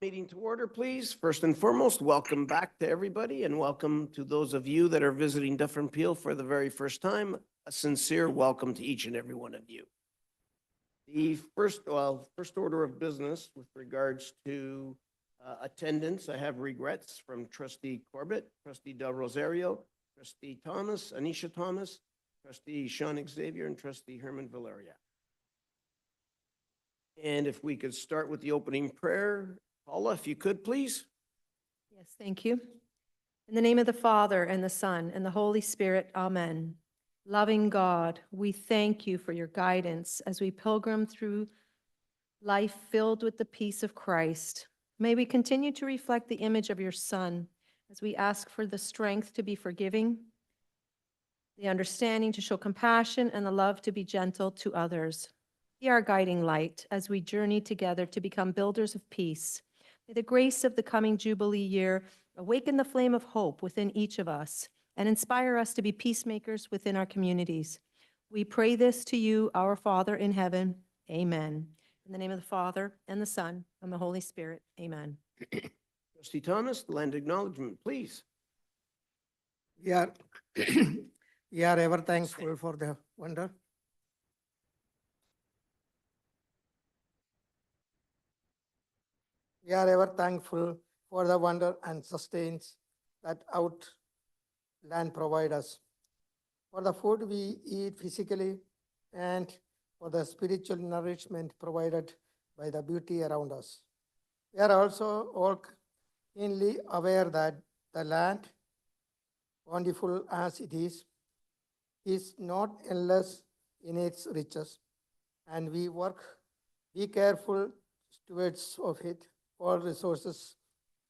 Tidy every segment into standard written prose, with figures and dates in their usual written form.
Meeting to order, please. First and foremost, welcome back to everybody and welcome to those of you that are visiting Dufferin Peel for the very first time. A sincere welcome to each and every one of you. The first order of business with regards to attendance, I have regrets from Trustee Corbett, Trustee Del Rosario, Trustee Thomas, Anisha Thomas, Trustee Sean Xavier, and Trustee Herman Valeria. And if we could start with the opening prayer. Paula, if you could, please. Yes, thank you. In the name of the Father, and the Son, and the Holy Spirit, amen. Loving God, we thank you for your guidance as we pilgrim through life filled with the peace of Christ. May we continue to reflect the image of your Son as we ask for the strength to be forgiving, the understanding to show compassion, and the love to be gentle to others. Be our guiding light as we journey together to become builders of peace. May the grace of the coming Jubilee year awaken the flame of hope within each of us and inspire us to be peacemakers within our communities. We pray this to you, our Father in heaven. Amen. In the name of the Father, and the Son, and the Holy Spirit. Amen. Trustee Thomas, land acknowledgement, please. We are, we are ever thankful for the wonder. We are ever thankful for the wonder and sustains that out land provide us. For the food we eat physically and for the spiritual nourishment provided by the beauty around us. We are also all keenly aware that the land, wonderful as it is not endless in its riches, and we be careful stewards of it, all resources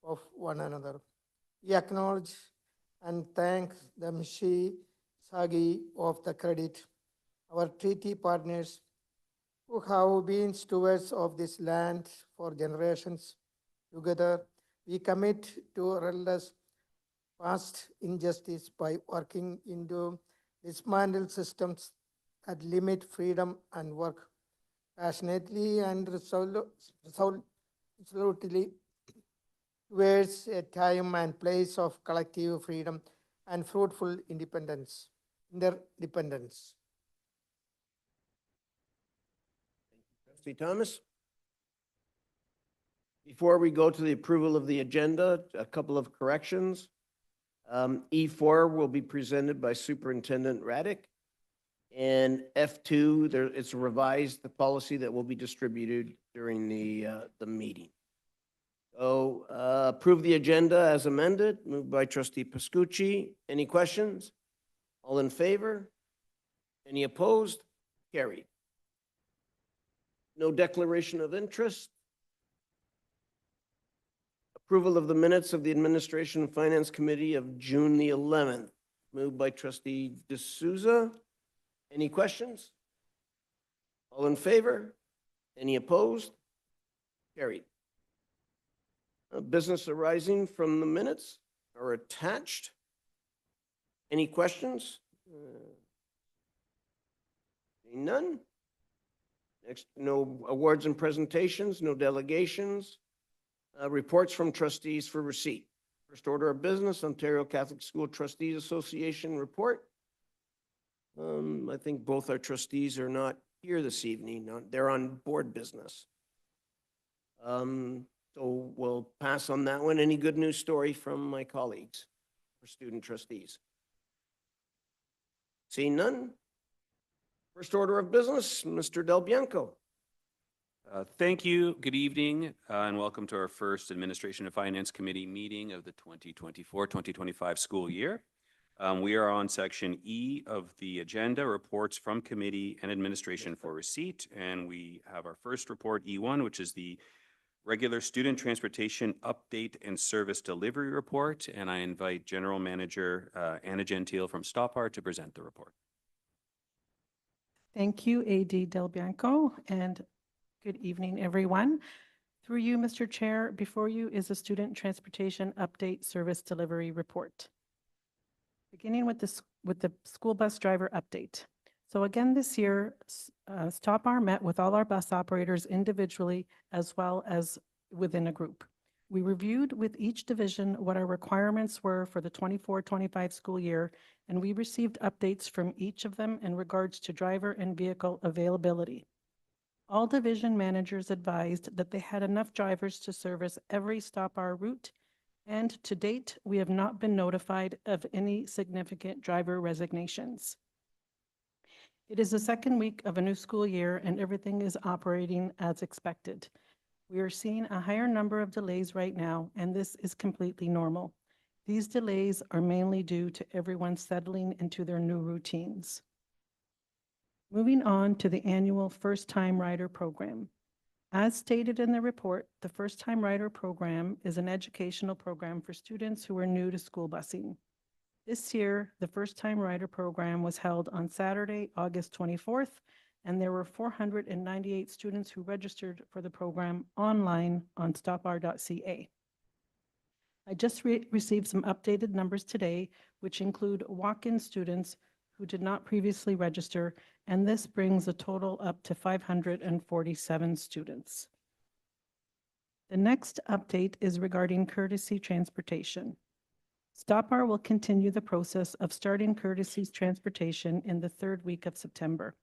of one another. We acknowledge and thank the Mishi Sagi of the credit, our treaty partners who have been stewards of this land for generations. Together, we commit to relentless past injustice by working into dismantle systems that limit freedom and work passionately and resolutely towards a time and place of collective freedom and fruitful interdependence. Trustee Thomas. Before we go to the approval of the agenda, a couple of corrections. E4 will be presented by Superintendent Raddick. And F2, it's revised, the policy that will be distributed during the meeting. So approve the agenda as amended, moved by Trustee Pascucci. Any questions? All in favor? Any opposed? Carried. No declaration of interest. Approval of the minutes of the Administration and Finance Committee of June the 11th, moved by Trustee D'Souza. Any questions? All in favor? Any opposed? Carried. Business arising from the minutes are attached. Any questions? None. Next, no awards and presentations, no delegations. Reports from trustees for receipt. First order of business, Ontario Catholic School Trustees Association report. I think both our trustees are not here this evening. They're on board business. So we'll pass on that one. Any good news story from my colleagues or student trustees? Seeing none. First order of business, Mr. Del Bianco. Thank you. Good evening, and welcome to our first Administration and Finance Committee meeting of the 2024-2025 school year. We are on section E of the agenda, reports from committee and administration for receipt, and we have our first report, E1, which is the regular student transportation update and service delivery report, and I invite General Manager Anna Gentile from Stoppard to present the report. Thank you, AD Del Bianco, and good evening, everyone. Through you, Mr. Chair, before you is a student transportation update service delivery report. Beginning with the school bus driver update. So again, this year, Stoppard met with all our bus operators individually as well as within a group. We reviewed with each division what our requirements were for the 24-25 school year, and we received updates from each of them in regards to driver and vehicle availability. All division managers advised that they had enough drivers to service every stop hour route, and to date, we have not been notified of any significant driver resignations. It is the second week of a new school year and everything is operating as expected. We are seeing a higher number of delays right now, and this is completely normal. These delays are mainly due to everyone settling into their new routines. Moving on to the annual First-Time Rider Program. As stated in the report, the First-Time Rider Program is an educational program for students who are new to school busing. This year, the First-Time Rider Program was held on Saturday, August 24th, and there were 498 students who registered for the program online on stopr.ca. I just received some updated numbers today, which include walk-in students who did not previously register, and this brings the total up to 547 students. The next update is regarding courtesy transportation. StopR will continue the process of starting courtesy transportation in the third week of September.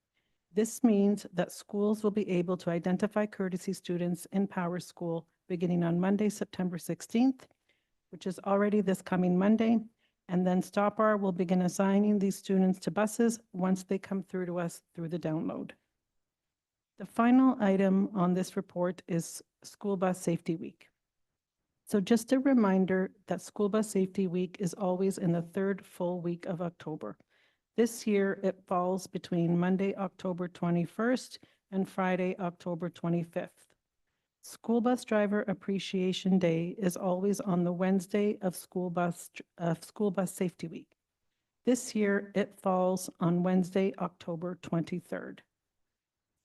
This means that schools will be able to identify courtesy students in Power School beginning on Monday, September 16th, which is already this coming Monday, and then StopR will begin assigning these students to buses once they come through to us through the download. The final item on this report is School Bus Safety Week. So just a reminder that School Bus Safety Week is always in the third full week of October. This year, it falls between Monday, October 21st and Friday, October 25th. School Bus Driver Appreciation Day is always on the Wednesday of School Bus Safety Week. This year, it falls on Wednesday, October 23rd.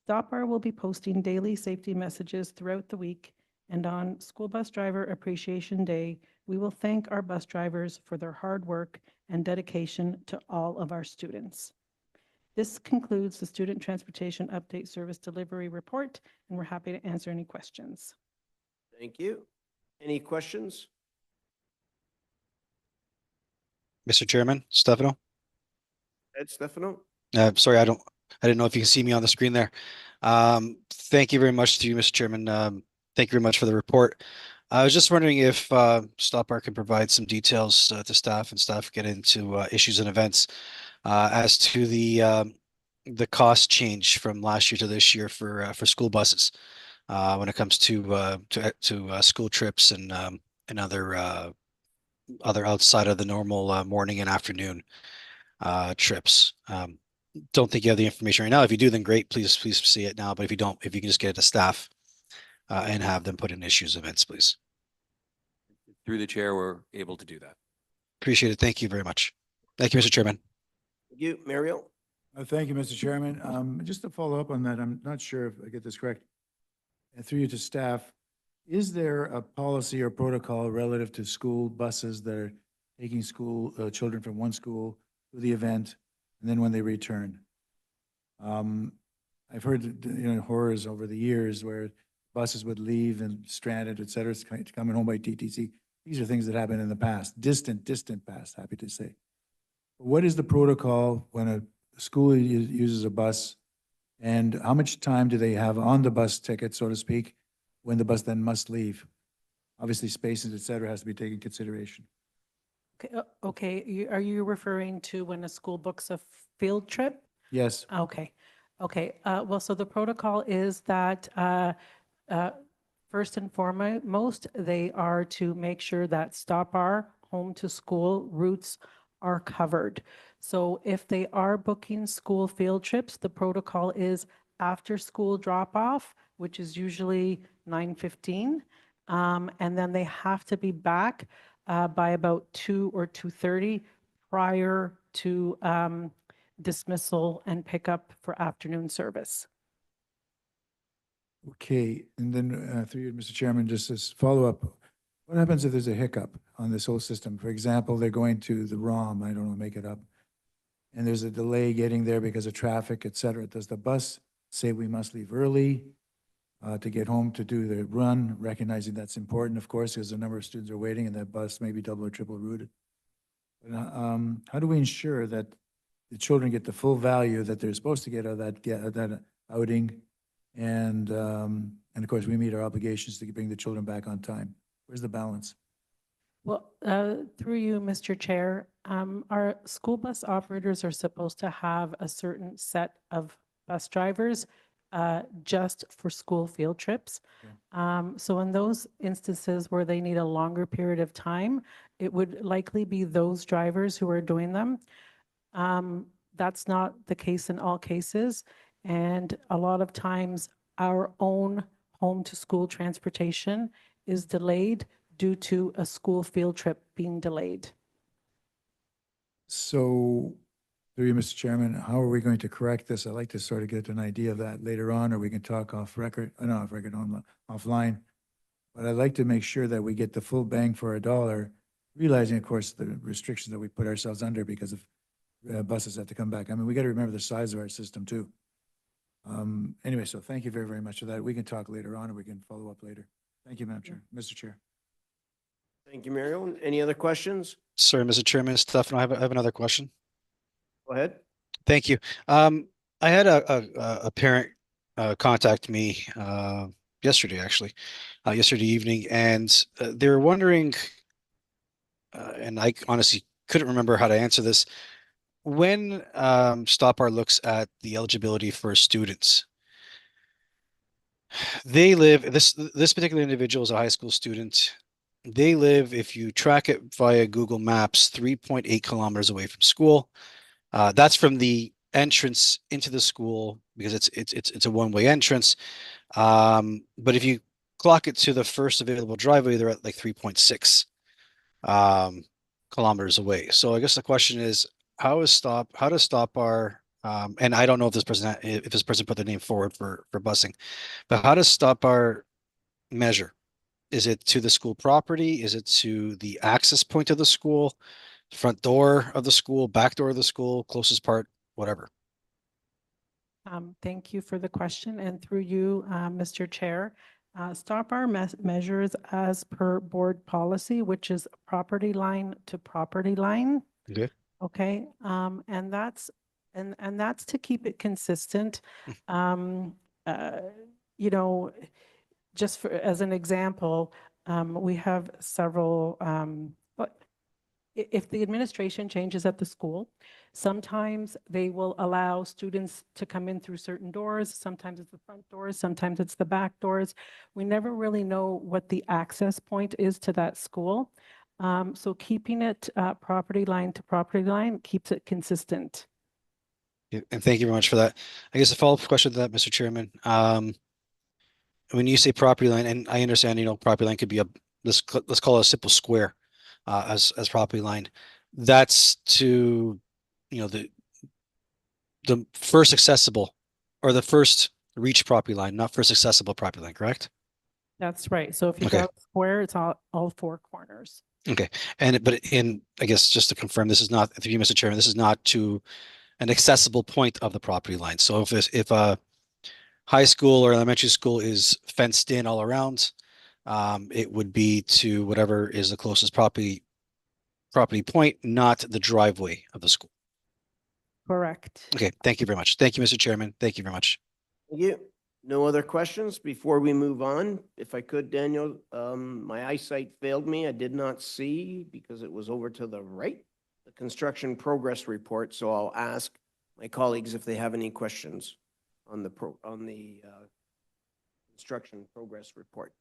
StopR will be posting daily safety messages throughout the week, and on School Bus Driver Appreciation Day, we will thank our bus drivers for their hard work and dedication to all of our students. This concludes the Student Transportation Update Service Delivery Report, and we're happy to answer any questions. Thank you. Any questions? Mr. Chairman, Stefano. Ed Stefano? Sorry, I didn't know if you can see me on the screen there. Thank you very much to you, Mr. Chairman. Thank you very much for the report. I was just wondering if StopR can provide some details to staff and staff get into issues and events as to the cost change from last year to this year for school buses when it comes to school trips and other outside of the normal morning and afternoon trips. Don't think you have the information right now. If you do, then great. Please see it now. But if you don't, if you can just get it to staff and have them put in issues events, please. Through the chair, we're able to do that. Appreciate it. Thank you very much. Thank you, Mr. Chairman. Thank you. Mario? Thank you, Mr. Chairman. Just to follow up on that, I'm not sure if I get this correct. And through you to staff, is there a policy or protocol relative to school buses that are taking school children from one school to the event and then when they return? I've heard horrors over the years where buses would leave and stranded, et cetera, coming home by TTC. These are things that happened in the past, distant past, happy to say. What is the protocol when a school uses a bus, and how much time do they have on the bus ticket, so to speak, when the bus then must leave? Obviously, spaces, et cetera, has to be taken into consideration. Okay. Are you referring to when a school books a field trip? Yes. Okay. Well, so the protocol is that first and foremost, they are to make sure that StopR home to school routes are covered. So if they are booking school field trips, the protocol is after school drop off, which is usually 9:15. And then they have to be back by about 2 or 2:30 prior to dismissal and pickup for afternoon service. Okay, and then through you, Mr. Chairman, just as follow-up, what happens if there's a hiccup on this whole system? For example, they're going to the ROM, I don't know, make it up, and there's a delay getting there because of traffic, et cetera. Does the bus say we must leave early? to get home to do the run, recognizing that's important, of course, because a number of students are waiting and that bus may be double or triple routed. But, how do we ensure that the children get the full value that they're supposed to get out of that outing? And of course, we meet our obligations to bring the children back on time. Where's the balance? Well, through you, Mr. Chair, our school bus operators are supposed to have a certain set of bus drivers just for school field trips. So in those instances where they need a longer period of time, it would likely be those drivers who are doing them. That's not the case in all cases. And a lot of times our own home to school transportation is delayed due to a school field trip being delayed. So, through you, Mr. Chairman, how are we going to correct this? I'd like to sort of get an idea of that later on, or we can talk off record, not off record, offline. But I'd like to make sure that we get the full bang for our dollar, realizing, of course, the restrictions that we put ourselves under because of buses have to come back. I mean, we got to remember the size of our system too. Anyway, so thank you very, very much for that. We can talk later on, or we can follow up later. Thank you, Madam Chair. Mr. Chair. Thank you, Mario. Any other questions? Sorry, Mr. Chairman, Stefano, I have another question. Go ahead. Thank you. I had a parent contact me yesterday, actually, yesterday evening, and they were wondering, and I honestly couldn't remember how to answer this. When STOPR looks at the eligibility for students, they live, this particular individual is a high school student. They live, if you track it via Google Maps, 3.8 kilometers away from school. That's from the entrance into the school because it's a one-way entrance. But if you clock it to the first available driveway, they're at like 3.6 kilometers away. So I guess the question is, how does STOPR, and I don't know if this person put their name forward for busing, but how does STOPR measure? Is it to the school property? Is it to the access point of the school, front door of the school, back door of the school, closest part, whatever? Thank you for the question. And through you, Mr. Chair, STOPR measures as per board policy, which is property line to property line. Okay. Okay. And that's to keep it consistent. You know, just for, as an example, we have several, if the administration changes at the school, sometimes they will allow students to come in through certain doors. Sometimes it's the front doors, sometimes it's the back doors. We never really know what the access point is to that school. So keeping it property line to property line keeps it consistent. Yeah, and thank you very much for that. I guess a follow-up question to that, Mr. Chairman. When you say property line, and I understand, property line could be let's call it a simple square as property line. That's to, the first accessible or the first reach property line, not first accessible property line, correct? That's right. So if you Okay. go square, it's all four corners. Okay. But I guess just to confirm, this is not, through you, Mr. Chairman, this is not to an accessible point of the property line. So if a high school or elementary school is fenced in all around, it would be to whatever is the closest property point, not the driveway of the school. Correct. Okay, thank you very much. Thank you, Mr. Chairman. Thank you very much. Thank you. No other questions before we move on? If I could, Daniel, my eyesight failed me. I did not see because it was over to the right, the construction progress report. So I'll ask my colleagues if they have any questions on the construction progress report.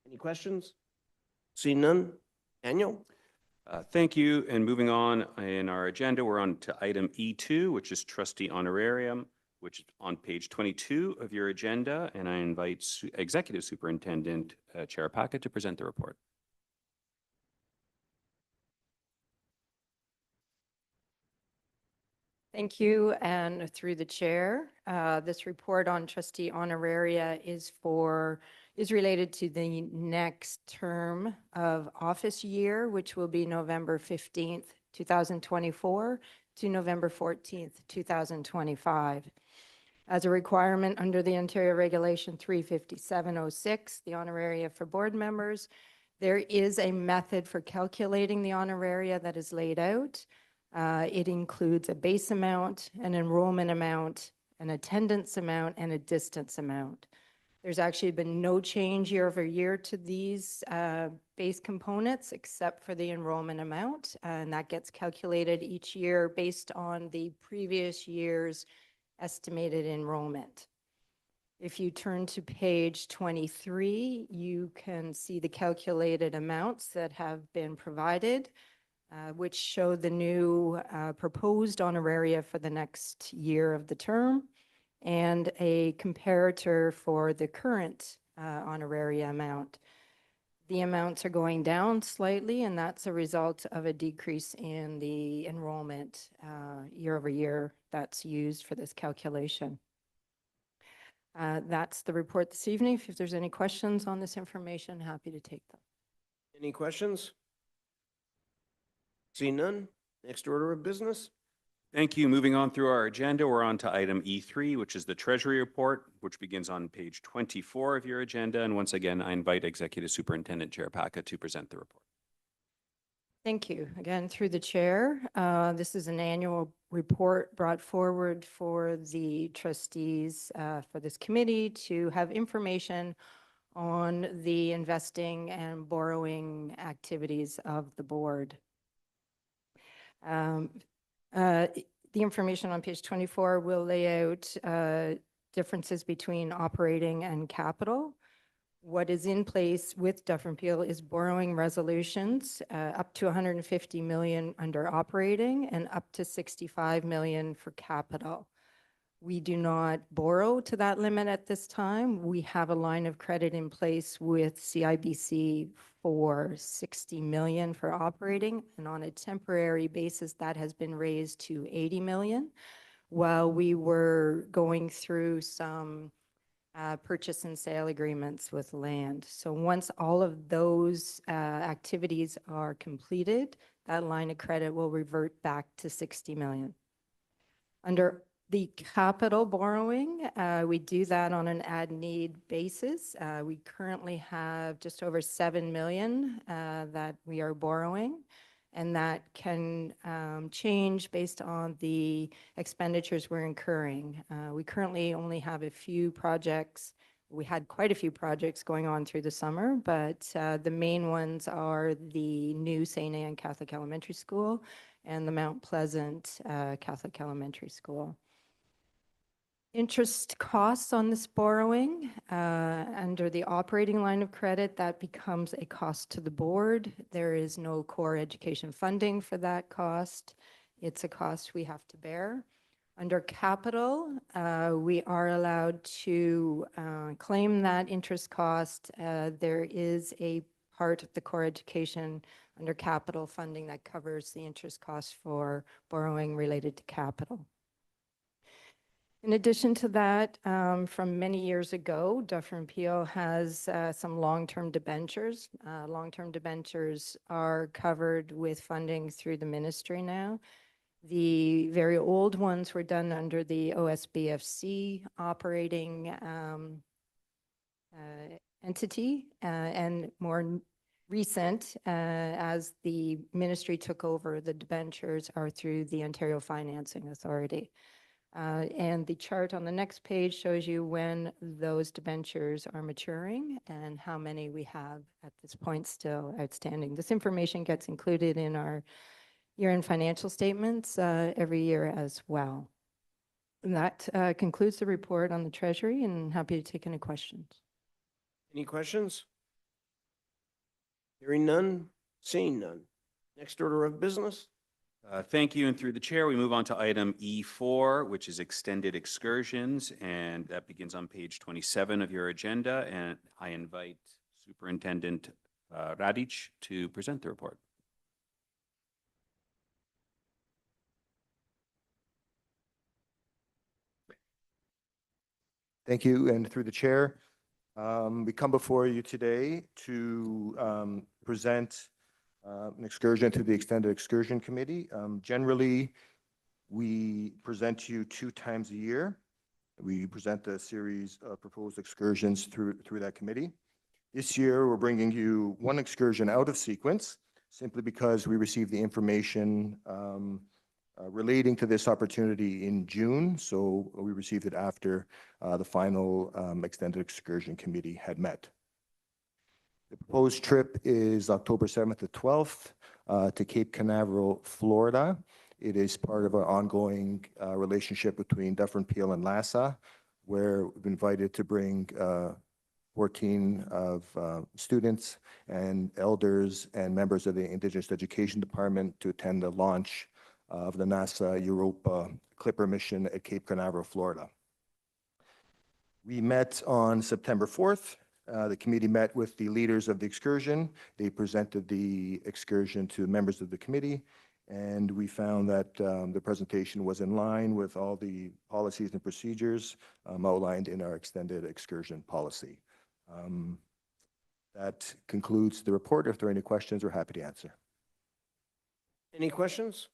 Any questions? See none? Daniel? Thank you. And moving on in our agenda, we're on to item E2, which is trustee honorarium, which is on page 22 of your agenda. And I invite Executive Superintendent Chair Paca to present the report. Thank you, and through the chair, this report on trustee honoraria is related to the next term of office year, which will be November 15th, 2024 to November 14th, 2025. As a requirement under the Ontario Regulation 35706, the honoraria for board members, there is a method for calculating the honoraria that is laid out. It includes a base amount, an enrollment amount, an attendance amount, and a distance amount. There's actually been no change year over year to these base components except for the enrollment amount, and that gets calculated each year based on the previous year's estimated enrollment. If you turn to page 23, you can see the calculated amounts that have been provided, which show the new proposed honoraria for the next year of the term and a comparator for the current honoraria amount. The amounts are going down slightly, and that's a result of a decrease in the enrollment year over year that's used for this calculation. That's the report this evening. If there's any questions on this information, happy to take them. Any questions? See none. Next order of business. Thank you. Moving on through our agenda, we're on to item E3, which is the Treasury Report, which begins on page 24 of your agenda. And once again, I invite Executive Superintendent Chair Paca to present the report. Thank you. Again, through the chair, this is an annual report brought forward for the trustees for this committee to have information on the investing and borrowing activities of the board. The information on page 24 will lay out differences between operating and capital. What is in place with Dufferin Peel is borrowing resolutions up to 150 million under operating and up to 65 million for capital. We do not borrow to that limit at this time. We have a line of credit in place with CIBC for 60 million for operating, and on a temporary basis, that has been raised to 80 million while we were going through some purchase and sale agreements with land. So once all of those activities are completed, that line of credit will revert back to 60 million. Under the capital borrowing, we do that on an as-need basis. We currently have just over 7 million that we are borrowing, and that can change based on the expenditures we're incurring. We currently only have a few projects. We had quite a few projects going on through the summer, but the main ones are the new St. Anne Catholic Elementary School and the Mount Pleasant Catholic Elementary School. Interest costs on this borrowing, under the operating line of credit, that becomes a cost to the board. There is no core education funding for that cost. It's a cost we have to bear. Under capital, we are allowed to claim that interest cost. There is a part of the core education under capital funding that covers the interest cost for borrowing related to capital. In addition to that, from many years ago, Dufferin Peel has some long-term debentures. Long-term debentures are covered with funding through the ministry now. The very old ones were done under the OSBFC operating entity, and more recent, as the ministry took over, the debentures are through the Ontario Financing Authority. And the chart on the next page shows you when those debentures are maturing and how many we have at this point still outstanding. This information gets included in our year-end financial statements every year as well. And that concludes the report on the Treasury, and happy to take any questions. Any questions? Hearing none, seeing none. Next order of business. Thank you. And through the chair, we move on to item E4, which is extended excursions, and that begins on page 27 of your agenda. And I invite Superintendent Radic to present the report. Thank you. And through the chair, we come before you today to present an excursion to the Extended Excursion Committee. Generally, we present to you 2 times a year. We present a series of proposed excursions through that committee. This year, we're bringing you one excursion out of sequence, simply because we received the information relating to this opportunity in June. So we received it after the final extended excursion committee had met. The proposed trip is October 7th to 12th to Cape Canaveral, Florida. It is part of our ongoing relationship between Dufferin Peel and LASA, where we've been invited to bring 14 of students and elders and members of the Indigenous Education Department to attend the launch of the NASA Europa Clipper mission at Cape Canaveral, Florida. We met on September 4th. The committee met with the leaders of the excursion. They presented the excursion to members of the committee, and we found that the presentation was in line with all the policies and procedures outlined in our extended excursion policy. That concludes the report. If there are any questions, we're happy to answer. Any questions?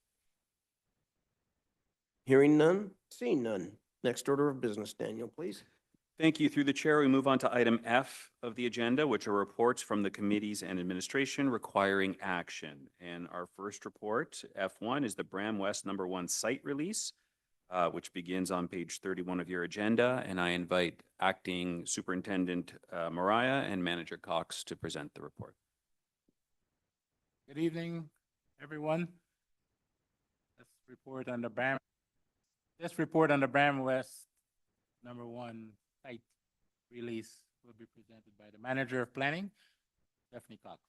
Hearing none, seeing none. Next order of business, Daniel, please. Thank you. Through the chair, we move on to item F of the agenda, which are reports from the committees and administration requiring action. And our first report, F1, is the Bram West #1 site release, which begins on page 31 of your agenda. And I invite Acting Superintendent Mariah and Manager Cox to present the report. Good evening, everyone. This report on the Bram West #1 site release will be presented by the Manager of Planning, Stephanie Cox.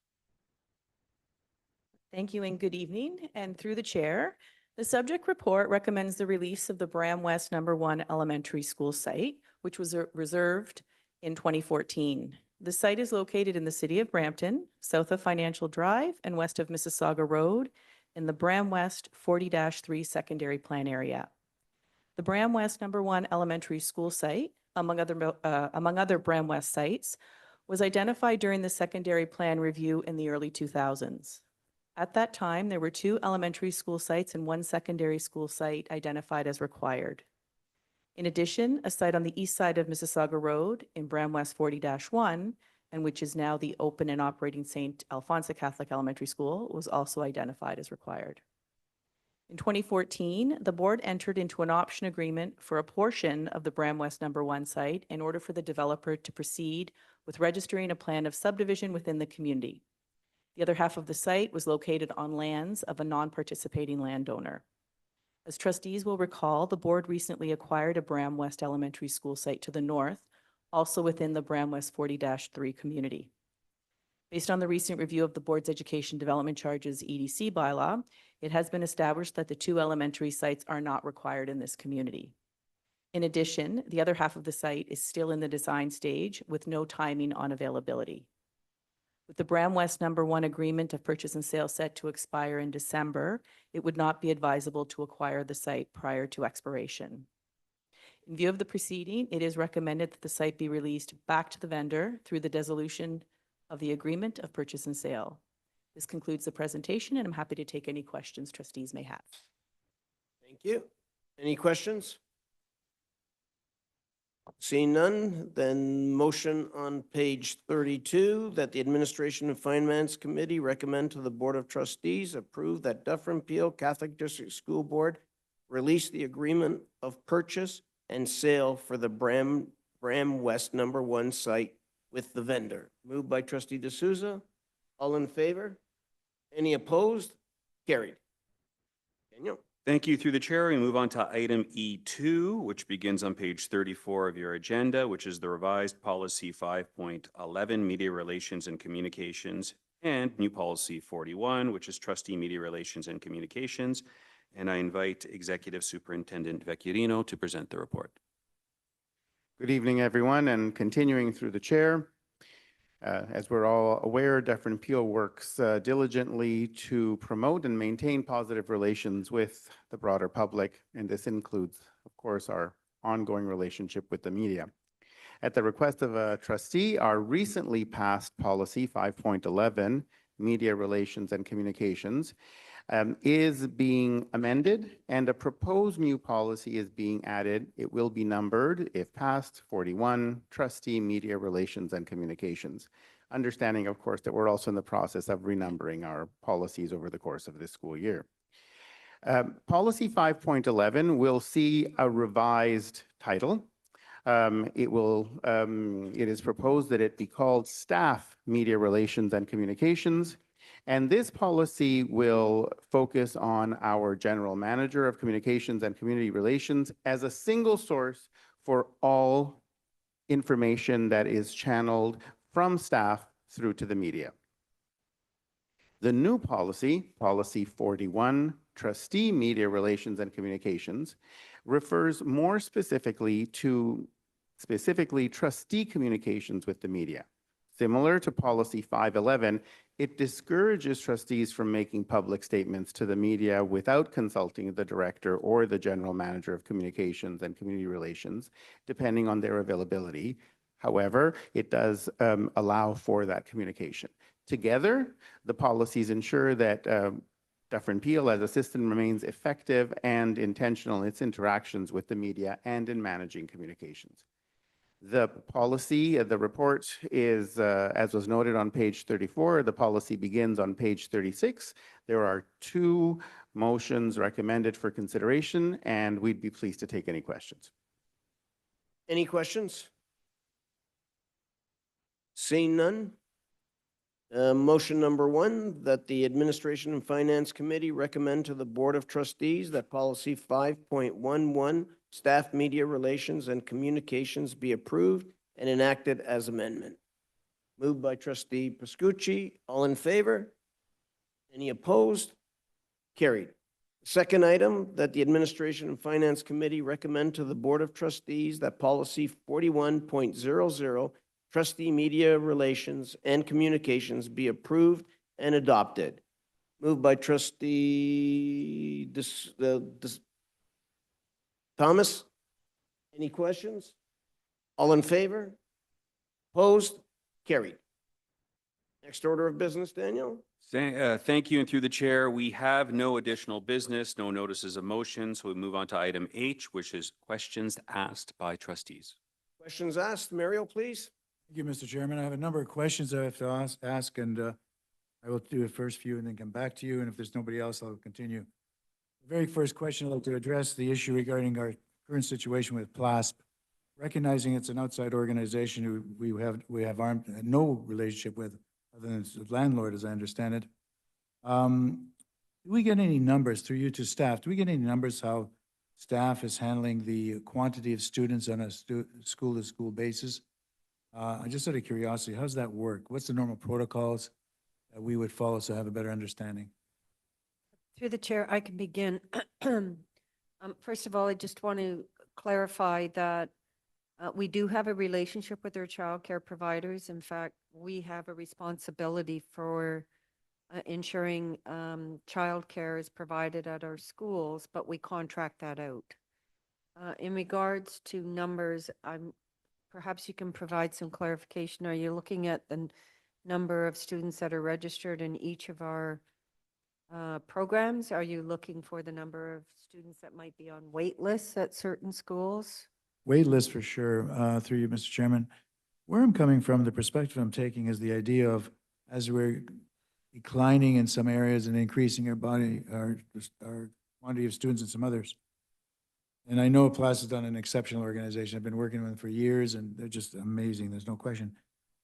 Thank you and good evening. And through the chair, the subject report recommends the release of the Bram West #1 elementary school site, which was reserved in 2014. The site is located in the city of Brampton, south of Financial Drive and west of Mississauga Road in the Bram West 40-3 secondary plan area. The Bram West #1 elementary school site, among other Bram West sites, was identified during the secondary plan review in the early 2000s. At that time, there were 2 elementary school sites and 1 secondary school site identified as required. In addition, a site on the east side of Mississauga Road in Bram West 40-1, and which is now the open and operating St. Alphonsa Catholic Elementary School, was also identified as required. In 2014, the board entered into an option agreement for a portion of the Bram West #1 site in order for the developer to proceed with registering a plan of subdivision within the community. The other half of the site was located on lands of a non-participating landowner. As trustees will recall, the board recently acquired a Bram West elementary school site to the north, also within the Bram West 40-3 community. Based on the recent review of the board's Education Development Charges EDC bylaw, it has been established that the 2 elementary sites are not required in this community. In addition, the other half of the site is still in the design stage with no timing on availability. With the Bram West #1 agreement of purchase and sale set to expire in December, it would not be advisable to acquire the site prior to expiration. In view of the proceeding, it is recommended that the site be released back to the vendor through the dissolution of the agreement of purchase and sale. This concludes the presentation, and I'm happy to take any questions trustees may have. Thank you. Any questions? Seeing none, then motion on page 32 that the Administration and Finance Committee recommend to the Board of Trustees approve that Dufferin Peel Catholic District School Board release the agreement of purchase and sale for the Bram West #1 site with the vendor. Moved by Trustee D'Souza. All in favor? Any opposed? Carried. Daniel? Thank you. Through the chair, we move on to item E2, which begins on page 34 of your agenda, which is the revised policy 5.11, media relations and communications, and new policy 41, which is trustee media relations and communications. And I invite Executive Superintendent Vecchierino to present the report. Good evening, everyone, and continuing through the chair. As we're all aware, Dufferin Peel works diligently to promote and maintain positive relations with the broader public, and this includes, of course, our ongoing relationship with the media. At the request of a trustee, our recently passed policy 5.11, media relations and communications, is being amended, and a proposed new policy is being added. It will be numbered, if passed, 41, Trustee Media Relations and Communications. Understanding, of course, that we're also in the process of renumbering our policies over the course of this school year. Policy 5.11 will see a revised title. It is proposed that it be called Staff Media Relations and Communications. And this policy will focus on our General Manager of Communications and Community Relations as a single source for all information that is channeled from staff through to the media. The new policy, Policy 41, Trustee Media Relations and Communications, refers more specifically to trustee communications with the media. Similar to Policy 511, it discourages trustees from making public statements to the media without consulting the director or the general manager of communications and community relations, depending on their availability. However, it does allow for that communication. Together, the policies ensure that Dufferin Peel as a system remains effective and intentional in its interactions with the media and in managing communications. The policy, the report is, as was noted on page 34, the policy begins on page 36. There are 2 motions recommended for consideration, and we'd be pleased to take any questions. Any questions? Seeing none? Motion number 1, that the Administration and Finance Committee recommend to the Board of Trustees that Policy 5.11, Staff Media Relations and Communications, be approved and enacted as amendment. Moved by Trustee Pascucci. All in favor? Any opposed? Carried. Second item, that the Administration and Finance Committee recommend to the Board of Trustees that Policy 41.00, Trustee Media Relations and Communications, be approved and adopted. Moved by Trustee Thomas. Any questions? All in favor? Opposed? Carried. Next order of business, Daniel? Thank you, and through the chair, we have no additional business, no notices of motion, so we move on to item H, which is questions asked by trustees. Questions asked. Mario, please. Thank you, Mr. Chairman. I have a number of questions I have to ask, and I will do the first few and then come back to you, and if there's nobody else, I'll continue. The very first question, I'd like to address the issue regarding our current situation with PLASP. Recognizing it's an outside organization who we have no relationship with, other than it's the landlord, as I understand it. Do we get any numbers through you to staff? Do we get any numbers how staff is handling the quantity of students on a school-to-school basis? Just out of curiosity, how does that work? What's the normal protocols that we would follow so I have a better understanding? Through the chair, I can begin. First of all, I just want to clarify that we do have a relationship with our childcare providers. In fact, we have a responsibility for ensuring childcare is provided at our schools, but we contract that out. In regards to numbers, perhaps you can provide some clarification. Are you looking at the number of students that are registered in each of our programs? Are you looking for the number of students that might be on wait lists at certain schools? Wait list for sure, through you, Mr. Chairman. Where I'm coming from, the perspective I'm taking is the idea of, as we're declining in some areas and increasing our quantity of students in some others. And I know PLAS has done an exceptional organization. I've been working with them for years, and they're just amazing. There's no question.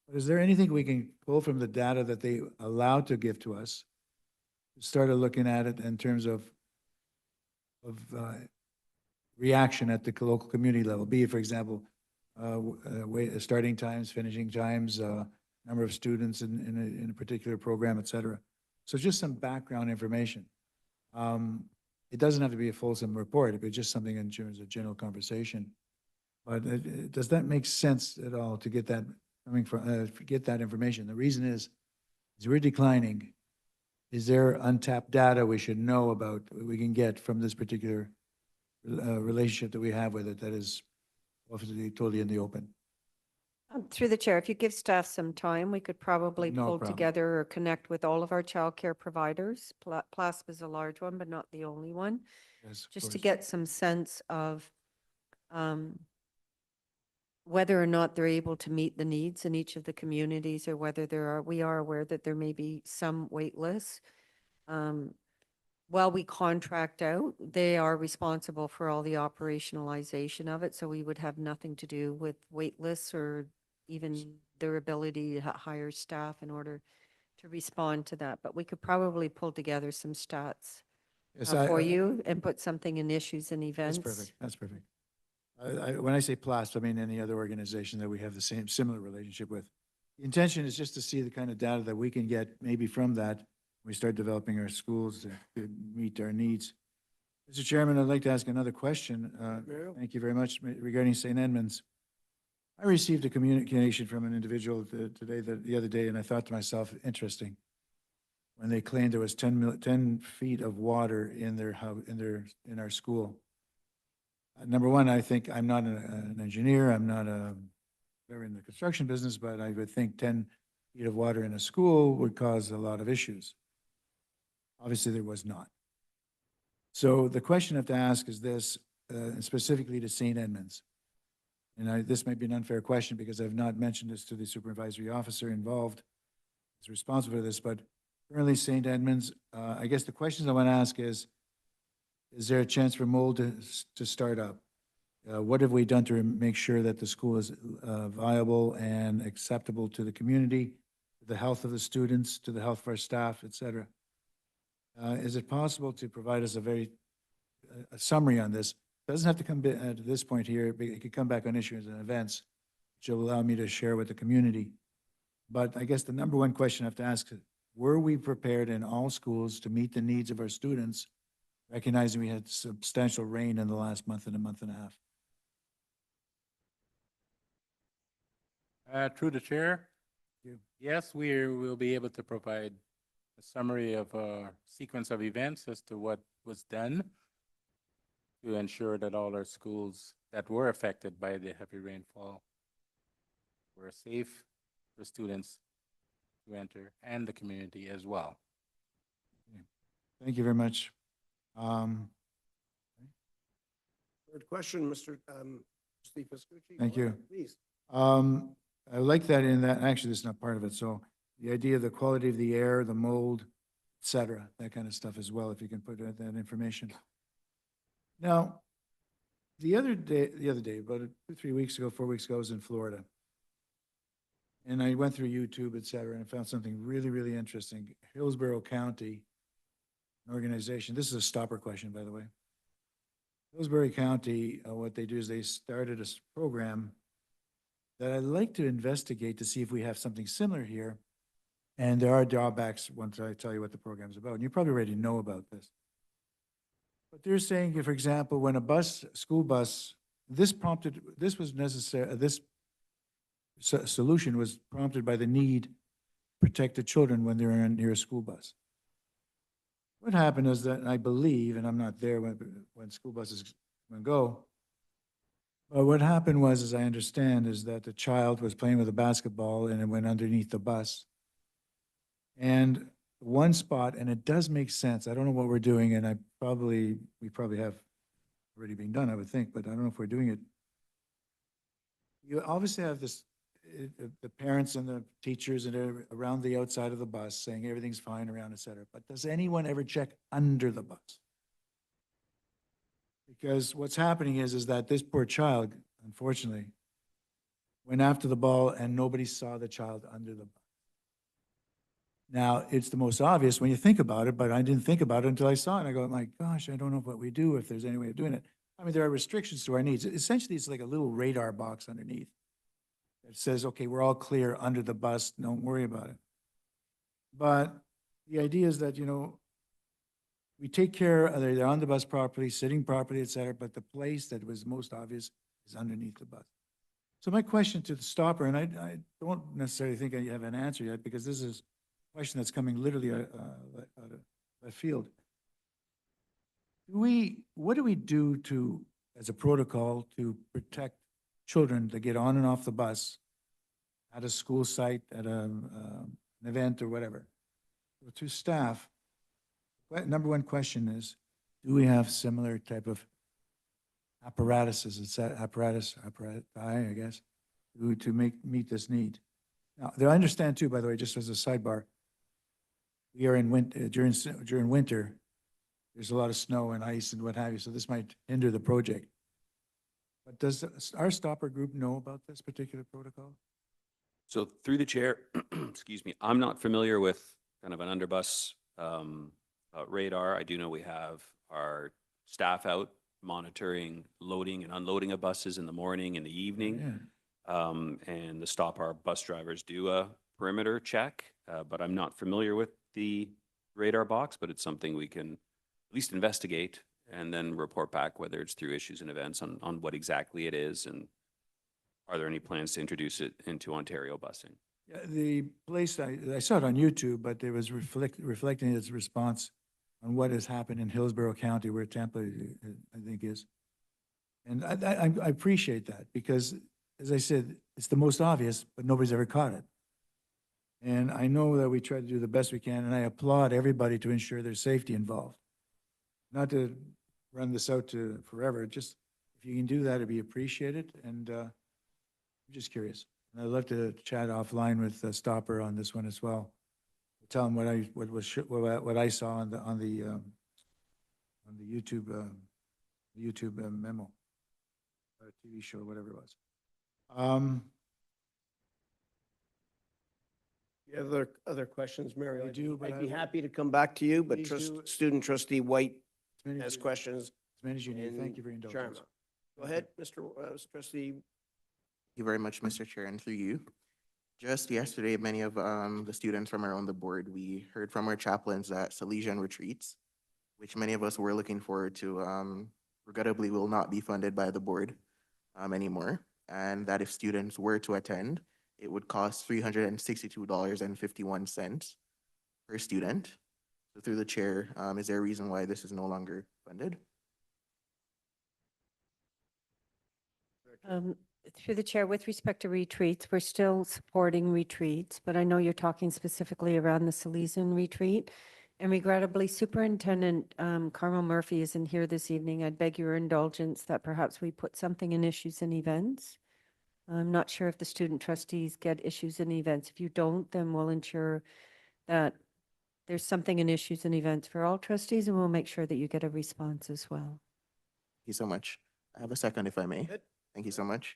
But is there anything we can pull from the data that they allow to give to us, started looking at it in terms of reaction at the local community level, be it, for example, starting times, finishing times, number of students in a particular program, et cetera. So just some background information. It doesn't have to be a fulsome report, but just something in terms of general conversation. But does that make sense at all to get that get that information? The reason is we're declining. Is there untapped data we should know about, we can get from this particular relationship that we have with it that is obviously totally in the open? Through the chair, if you give staff some time, we could probably No pull problem. together or connect with all of our childcare providers. PLASP is a large one, but not the only one, Yes, of just to course. get some sense of um, whether or not they're able to meet the needs in each of the communities, or whether we are aware that there may be some wait lists. While we contract out, they are responsible for all the operationalization of it, so we would have nothing to do with wait lists or even their ability to hire staff in order to respond to that. But we could probably pull together some stats Yes, for you and put something in issues and events. That's perfect. That's perfect. When I say PLASP, I mean any other organization that we have the same, similar relationship with. The intention is just to see the kind of data that we can get maybe from that. We start developing our schools to meet our needs. Mr. Chairman, I'd like to ask another question. Thank you very much regarding St. Edmunds. I received a communication from an individual the other day, and I thought to myself, interesting. When they claimed there was 10 feet of water in their in our school. Number one, I think I'm not an engineer. I'm not very in the construction business, but I would think 10 feet of water in a school would cause a lot of issues. Obviously, there was not. So the question I have to ask is this, specifically to St. Edmunds. And this might be an unfair question because I've not mentioned this to the supervisory officer involved who's responsible for this, but currently St. Edmunds, I guess the questions I want to ask is there a chance for mold to start up? What have we done to make sure that the school is viable and acceptable to the community, to the health of the students, to the health of our staff, et cetera? Is it possible to provide us a summary on this? It doesn't have to come at this point here. It could come back on issues and events, which will allow me to share with the community. But I guess the number one question I have to ask is, were we prepared in all schools to meet the needs of our students, recognizing we had substantial rain in the last month and a half? Through the chair, You. yes, we will be able to provide a summary of a sequence of events as to what was done to ensure that all our schools that were affected by the heavy rainfall were safe for students to enter and the community as well. Thank you very much. Third question, Mr. Steve Pascucci. Thank Go ahead, you. Please. I like that in that, actually, this is not part of it. So the idea of the quality of the air, the mold, et cetera, that kind of stuff as well, if you can put that information. Now, the other day, about 2-3 weeks ago, 4 weeks ago, I was in Florida. And I went through YouTube, et cetera, and I found something really, really interesting. Hillsborough County, an organization, this is a stopper question, by the way. Hillsborough County, what they do is they started a program that I'd like to investigate to see if we have something similar here. And there are drawbacks once I tell you what the program is about. And you probably already know about this. But they're saying, for example, when a school bus, this was necessary, this solution was prompted by the need to protect the children when they're near a school bus. What happened is that, I believe, and I'm not there when school buses go, but what happened was, as I understand, is that the child was playing with a basketball and it went underneath the bus. And one spot, and it does make sense, I don't know what we're doing, and we probably have already been done, I would think, but I don't know if we're doing it. You obviously have this, the parents and the teachers and around the outside of the bus saying everything's fine around, et cetera. But does anyone ever check under the bus? Because what's happening is that this poor child, unfortunately, went after the ball and nobody saw the child under the bus. Now, it's the most obvious when you think about it, but I didn't think about it until I saw it. I go, my gosh, I don't know what we do, if there's any way of doing it. I mean, there are restrictions to our needs. Essentially, it's like a little radar box underneath. It says, okay, we're all clear under the bus, don't worry about it. But the idea is that, we take care, they're on the bus properly, sitting properly, et cetera, but the place that was most obvious is underneath the bus. So my question to the stopper, and I don't necessarily think I have an answer yet, because this is a question that's coming literally out of left field. What do we do as a protocol to protect children that get on and off the bus at a school site, at an event or whatever. So to staff, number one question is, do we have similar type of apparatuses, apparati, I guess, to meet this need? Now, I understand too, by the way, just as a sidebar, we are in winter, during winter, there's a lot of snow and ice and what have you, so this might hinder the project. But does our stopper group know about this particular protocol? So through the chair, excuse me, I'm not familiar with kind of an underbus radar. I do know we have our staff out monitoring loading and unloading of buses in the morning and the evening. Yeah. And the Stop Our bus drivers do a perimeter check, but I'm not familiar with the radar box, but it's something we can at least investigate and then report back whether it's through issues and events on what exactly it is and are there any plans to introduce it into Ontario busing? Yeah, the place, I saw it on YouTube, but it was reflecting its response on what has happened in Hillsborough County, where Tampa, I think, is. And I appreciate that because, as I said, it's the most obvious, but nobody's ever caught it. And I know that we try to do the best we can, and I applaud everybody to ensure there's safety involved. Not to run this out to forever, just if you can do that, it'd be appreciated. And I'm just curious. And I'd love to chat offline with Stopper on this one as well. Tell him what I saw on the YouTube memo, or TV show, whatever it was. You have other questions, Mario? I do, but I'd be I- happy to come back to you, but Please do. Student Trustee White As many as has you- questions. As many as you need. Thank and you for your indulgence. Sharma. Go ahead, Mr. Trustee. Thank you very much, Mr. Chair, and through you. Just yesterday, many of the students from around the board, we heard from our chaplains that Salesian retreats, which many of us were looking forward to, regrettably will not be funded by the board anymore. And that if students were to attend, it would cost $362.51 per student. So through the chair, is there a reason why this is no longer funded? Through the chair, with respect to retreats, we're still supporting retreats, but I know you're talking specifically around the Salesian retreat. And regrettably, Superintendent Carmel Murphy isn't here this evening. I'd beg your indulgence that perhaps we put something in issues and events. I'm not sure if the student trustees get issues and events. If you don't, then we'll ensure that there's something in issues and events for all trustees, and we'll make sure that you get a response as well. Thank you so much. I have a second, if I may. Good. Thank you so much.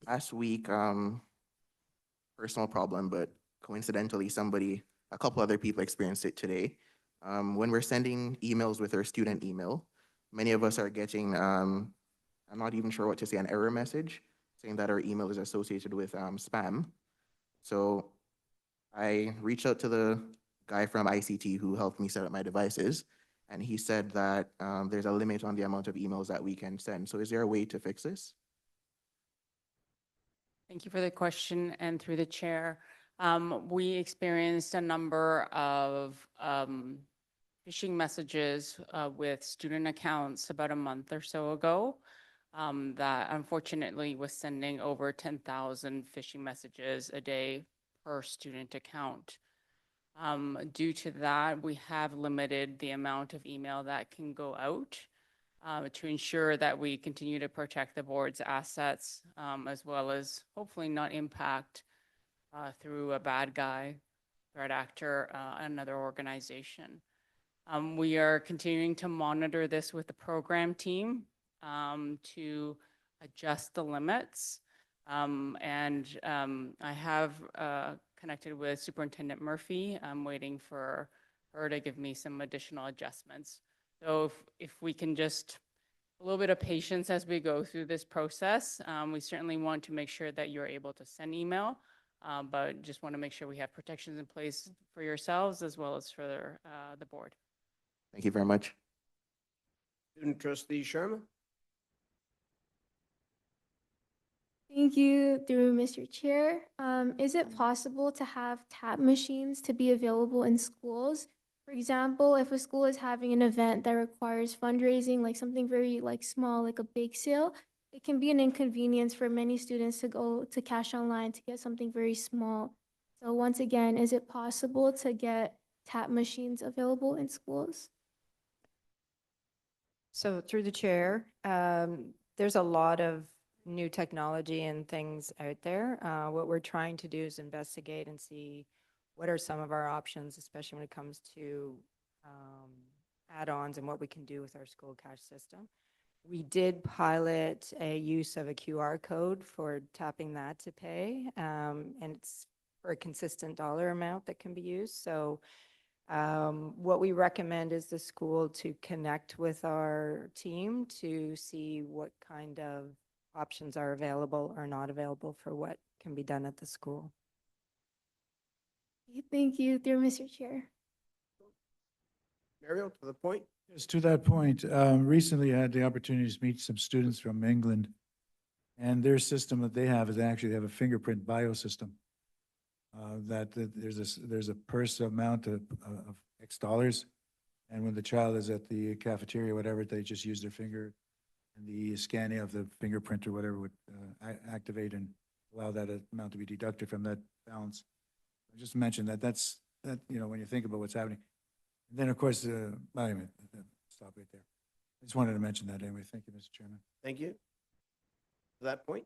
Last week, personal problem, but coincidentally, a couple other people experienced it today. When we're sending emails with our student email, many of us are getting, I'm not even sure what to say, an error message saying that our email is associated with spam. So I reached out to the guy from ICT who helped me set up my devices, and he said that there's a limit on the amount of emails that we can send. So is there a way to fix this? Thank you for the question, and through the chair. We experienced a number of phishing messages with student accounts about a month or so ago that unfortunately was sending over 10,000 phishing messages a day per student account. Due to that, we have limited the amount of email that can go out to ensure that we continue to protect the board's assets, as well as hopefully not impact through a bad guy, threat actor, another organization. We are continuing to monitor this with the program team to adjust the limits. I have connected with Superintendent Murphy. I'm waiting for her to give me some additional adjustments. So if we can just a little bit of patience as we go through this process. We certainly want to make sure that you're able to send email, but just want to make sure we have protections in place for yourselves as well as for the board. Thank you very much. Student Trustee Sharma. Thank you, through Mr. Chair. Is it possible to have tap machines to be available in schools? For example, if a school is having an event that requires fundraising, like something very like small, like a bake sale, it can be an inconvenience for many students to go to cash online to get something very small. So once again, is it possible to get tap machines available in schools? So through the chair, there's a lot of new technology and things out there. What we're trying to do is investigate and see what are some of our options, especially when it comes to add-ons and what we can do with our school cash system. We did pilot a use of a QR code for tapping that to pay, and it's for a consistent dollar amount that can be used. So what we recommend is the school to connect with our team to see what kind of options are available or not available for what can be done at the school. Thank you, through Mr. Chair. Mario, to the point? Yes, to that point, recently I had the opportunity to meet some students from England. And their system that they have is actually they have a fingerprint biosystem. There's a purse amount of X dollars. And when the child is at the cafeteria, whatever, they just use their finger and the scanning of the fingerprint or whatever would activate and allow that amount to be deducted from that balance. I just mentioned that when you think about what's happening. And then, of course, anyway, stop right there. I just wanted to mention that anyway. Thank you, Mr. Chairman. Thank you. To that point?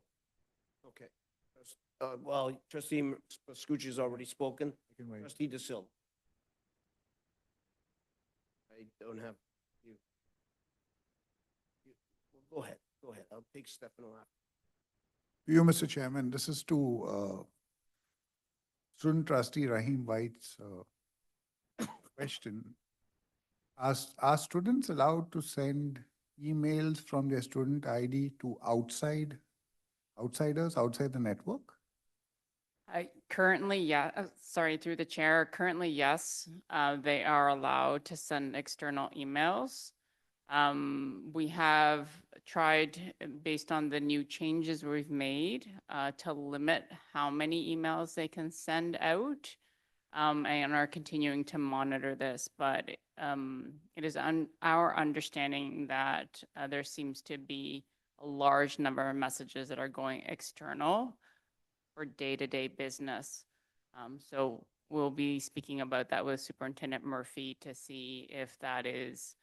Okay. Well, trustee Pascucci's already spoken. I can wait. Trustee DeSilva. I don't have you. Go ahead. I'll take Stefano after. You, Mr. Chairman, this is to student trustee Rahim White's question. Are students allowed to send emails from their student ID to outsiders outside the network? Currently, yeah, through the chair, currently, yes, they are allowed to send external emails. We have tried, based on the new changes we've made, to limit how many emails they can send out, and are continuing to monitor this. But it is our understanding that there seems to be a large number of messages that are going external for day-to-day business. So we'll be speaking about that with Superintendent Murphy to see if that is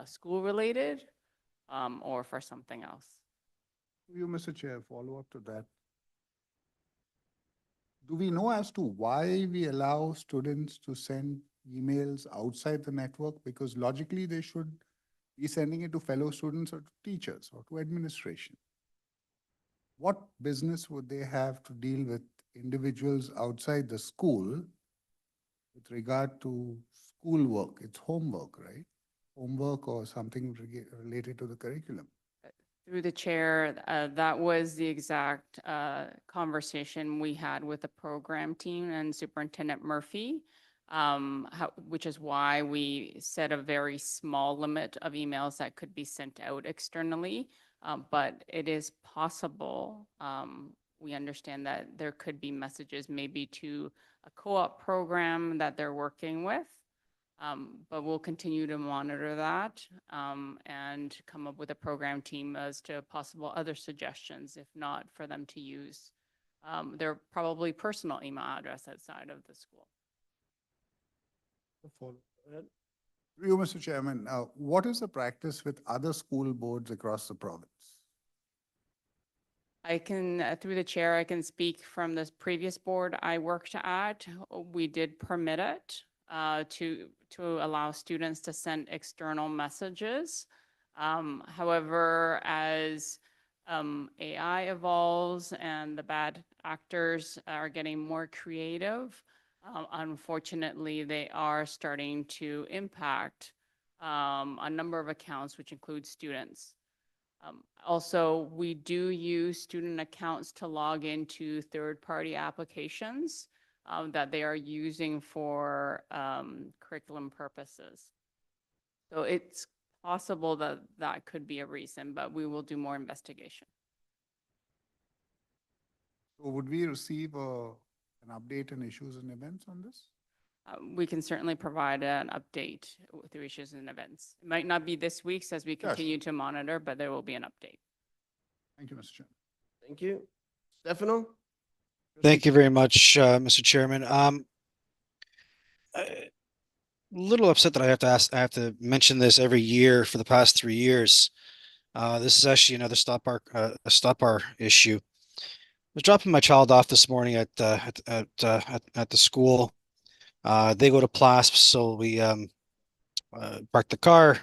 school-related or for something else. You, Mr. Chair, follow up to that. Do we know as to why we allow students to send emails outside the network? Because logically, they should be sending it to fellow students or to teachers or to administration. What business would they have to deal with individuals outside the school with regard to schoolwork? It's homework, right? Homework or something related to the curriculum. Through the chair, that was the exact conversation we had with the program team and Superintendent Murphy, which is why we set a very small limit of emails that could be sent out externally. But it is possible, we understand that there could be messages maybe to a co-op program that they're working with. But we'll continue to monitor that and come up with a program team as to possible other suggestions, if not for them to use their probably personal email address outside of the school. You, Mr. Chairman, what is the practice with other school boards across the province? I can, through the chair, I can speak from this previous board I worked at. We did permit it to allow students to send external messages. However, as AI evolves and the bad actors are getting more creative, unfortunately, they are starting to impact a number of accounts, which include students. Also, we do use student accounts to log into third-party applications that they are using for curriculum purposes. So it's possible that that could be a reason, but we will do more investigation. So would we receive an update on issues and events on this? We can certainly provide an update through issues and events. It might not be this week's as we continue to monitor, but there will be an update. Thank you, Mr. Chairman. Thank you. Stefano? Thank you very much, Mr. Chairman. A little upset that I have to mention this every year for the past 3 years. This is actually another a stop bar issue. I was dropping my child off this morning at the school. They go to PLASP, so we parked the car,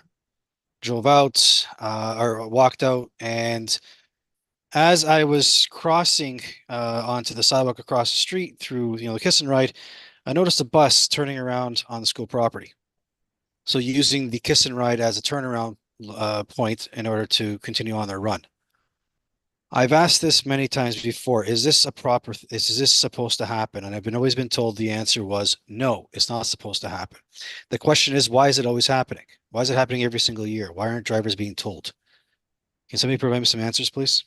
drove out, or walked out, and as I was crossing onto the sidewalk across the street through the kiss and ride, I noticed a bus turning around on the school property. So using the kiss and ride as a turnaround point in order to continue on their run. I've asked this many times before. Is this supposed to happen? And I've always been told the answer was no, it's not supposed to happen. The question is, why is it always happening? Why is it happening every single year? Why aren't drivers being told? Can somebody provide me some answers, please?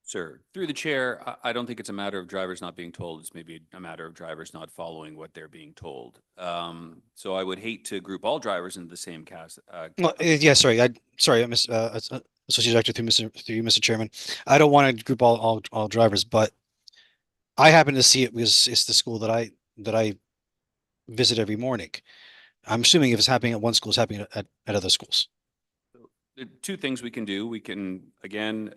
Sir, through the chair, I don't think it's a matter of drivers not being told. It's maybe a matter of drivers not following what they're being told. So I would hate to group all drivers into the same cast. Well, yeah, sorry, Associate Director, through you, Mr. Chairman. I don't want to group all drivers, but I happen to see it because it's the school that I visit every morning. I'm assuming if it's happening at one school, it's happening at other schools. There are two things we can do. We can, again,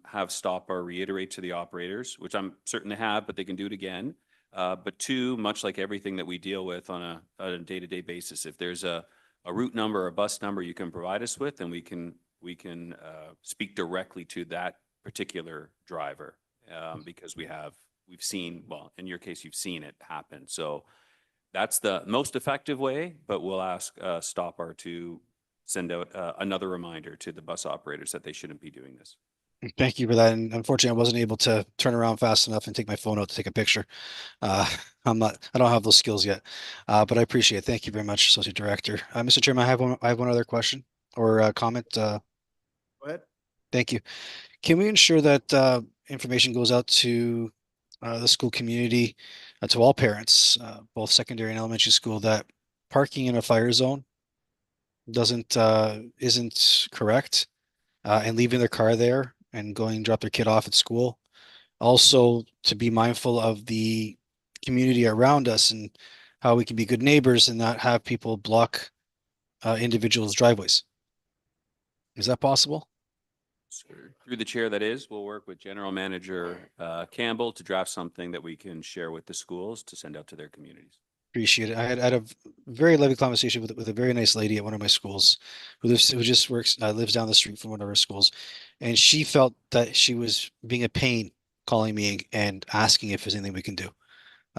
have stop or reiterate to the operators, which I'm certain they have, but they can do it again. But two, much like everything that we deal with on a day-to-day basis, if there's a route number or a bus number you can provide us with, then we can speak directly to that particular driver because we've seen, well, in your case, you've seen it happen. So that's the most effective way, but we'll ask Stopper to send out another reminder to the bus operators that they shouldn't be doing this. Thank you for that. And unfortunately, I wasn't able to turn around fast enough and take my phone out to take a picture. I don't have those skills yet, but I appreciate it. Thank you very much, Associate Director. Mr. Chairman, I have one other question or comment. Go ahead. Thank you. Can we ensure that information goes out to the school community, to all parents, both secondary and elementary school, that parking in a fire zone isn't correct, and leaving their car there and going drop their kid off at school? Also, to be mindful of the community around us and how we can be good neighbors and not have people block individuals' driveways. Is that possible? Through the chair, that is, we'll work with General Manager Campbell to draft something that we can share with the schools to send out to their communities. Appreciate it. I had a very lovely conversation with a very nice lady at one of my schools who lives down the street from one of our schools, and she felt that she was being a pain calling me and asking if there's anything we can do.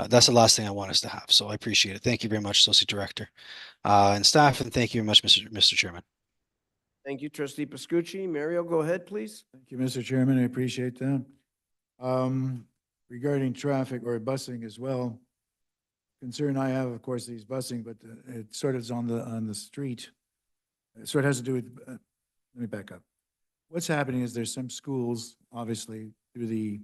That's the last thing I want us to have. So I appreciate it. Thank you very much, Associate Director and staff, and thank you very much, Mr. Chairman. Thank you, Trustee Pascucci. Mario, go ahead, please. Thank you, Mr. Chairman. I appreciate that. Regarding traffic or busing as well, concern I have, of course, these busing, but it sort of is on the street. It sort of has to do with, let me back up. What's happening is there's some schools, obviously, through the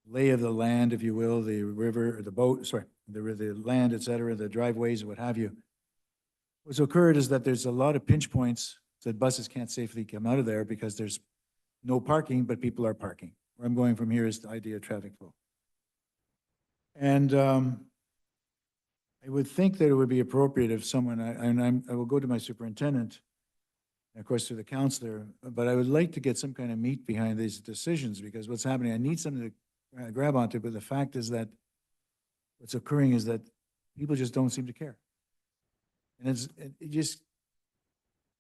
lay of the land, if you will, the river, or the boat, sorry, the land, et cetera, the driveways, what have you. What's occurred is that there's a lot of pinch points that buses can't safely come out of there because there's no parking, but people are parking. Where I'm going from here is the idea of traffic flow. And I would think that it would be appropriate if someone, I will go to my superintendent, and of course to the counselor, but I would like to get some kind of meat behind these decisions, because what's happening, I need something to grab onto, but the fact is that what's occurring is that people just don't seem to care. And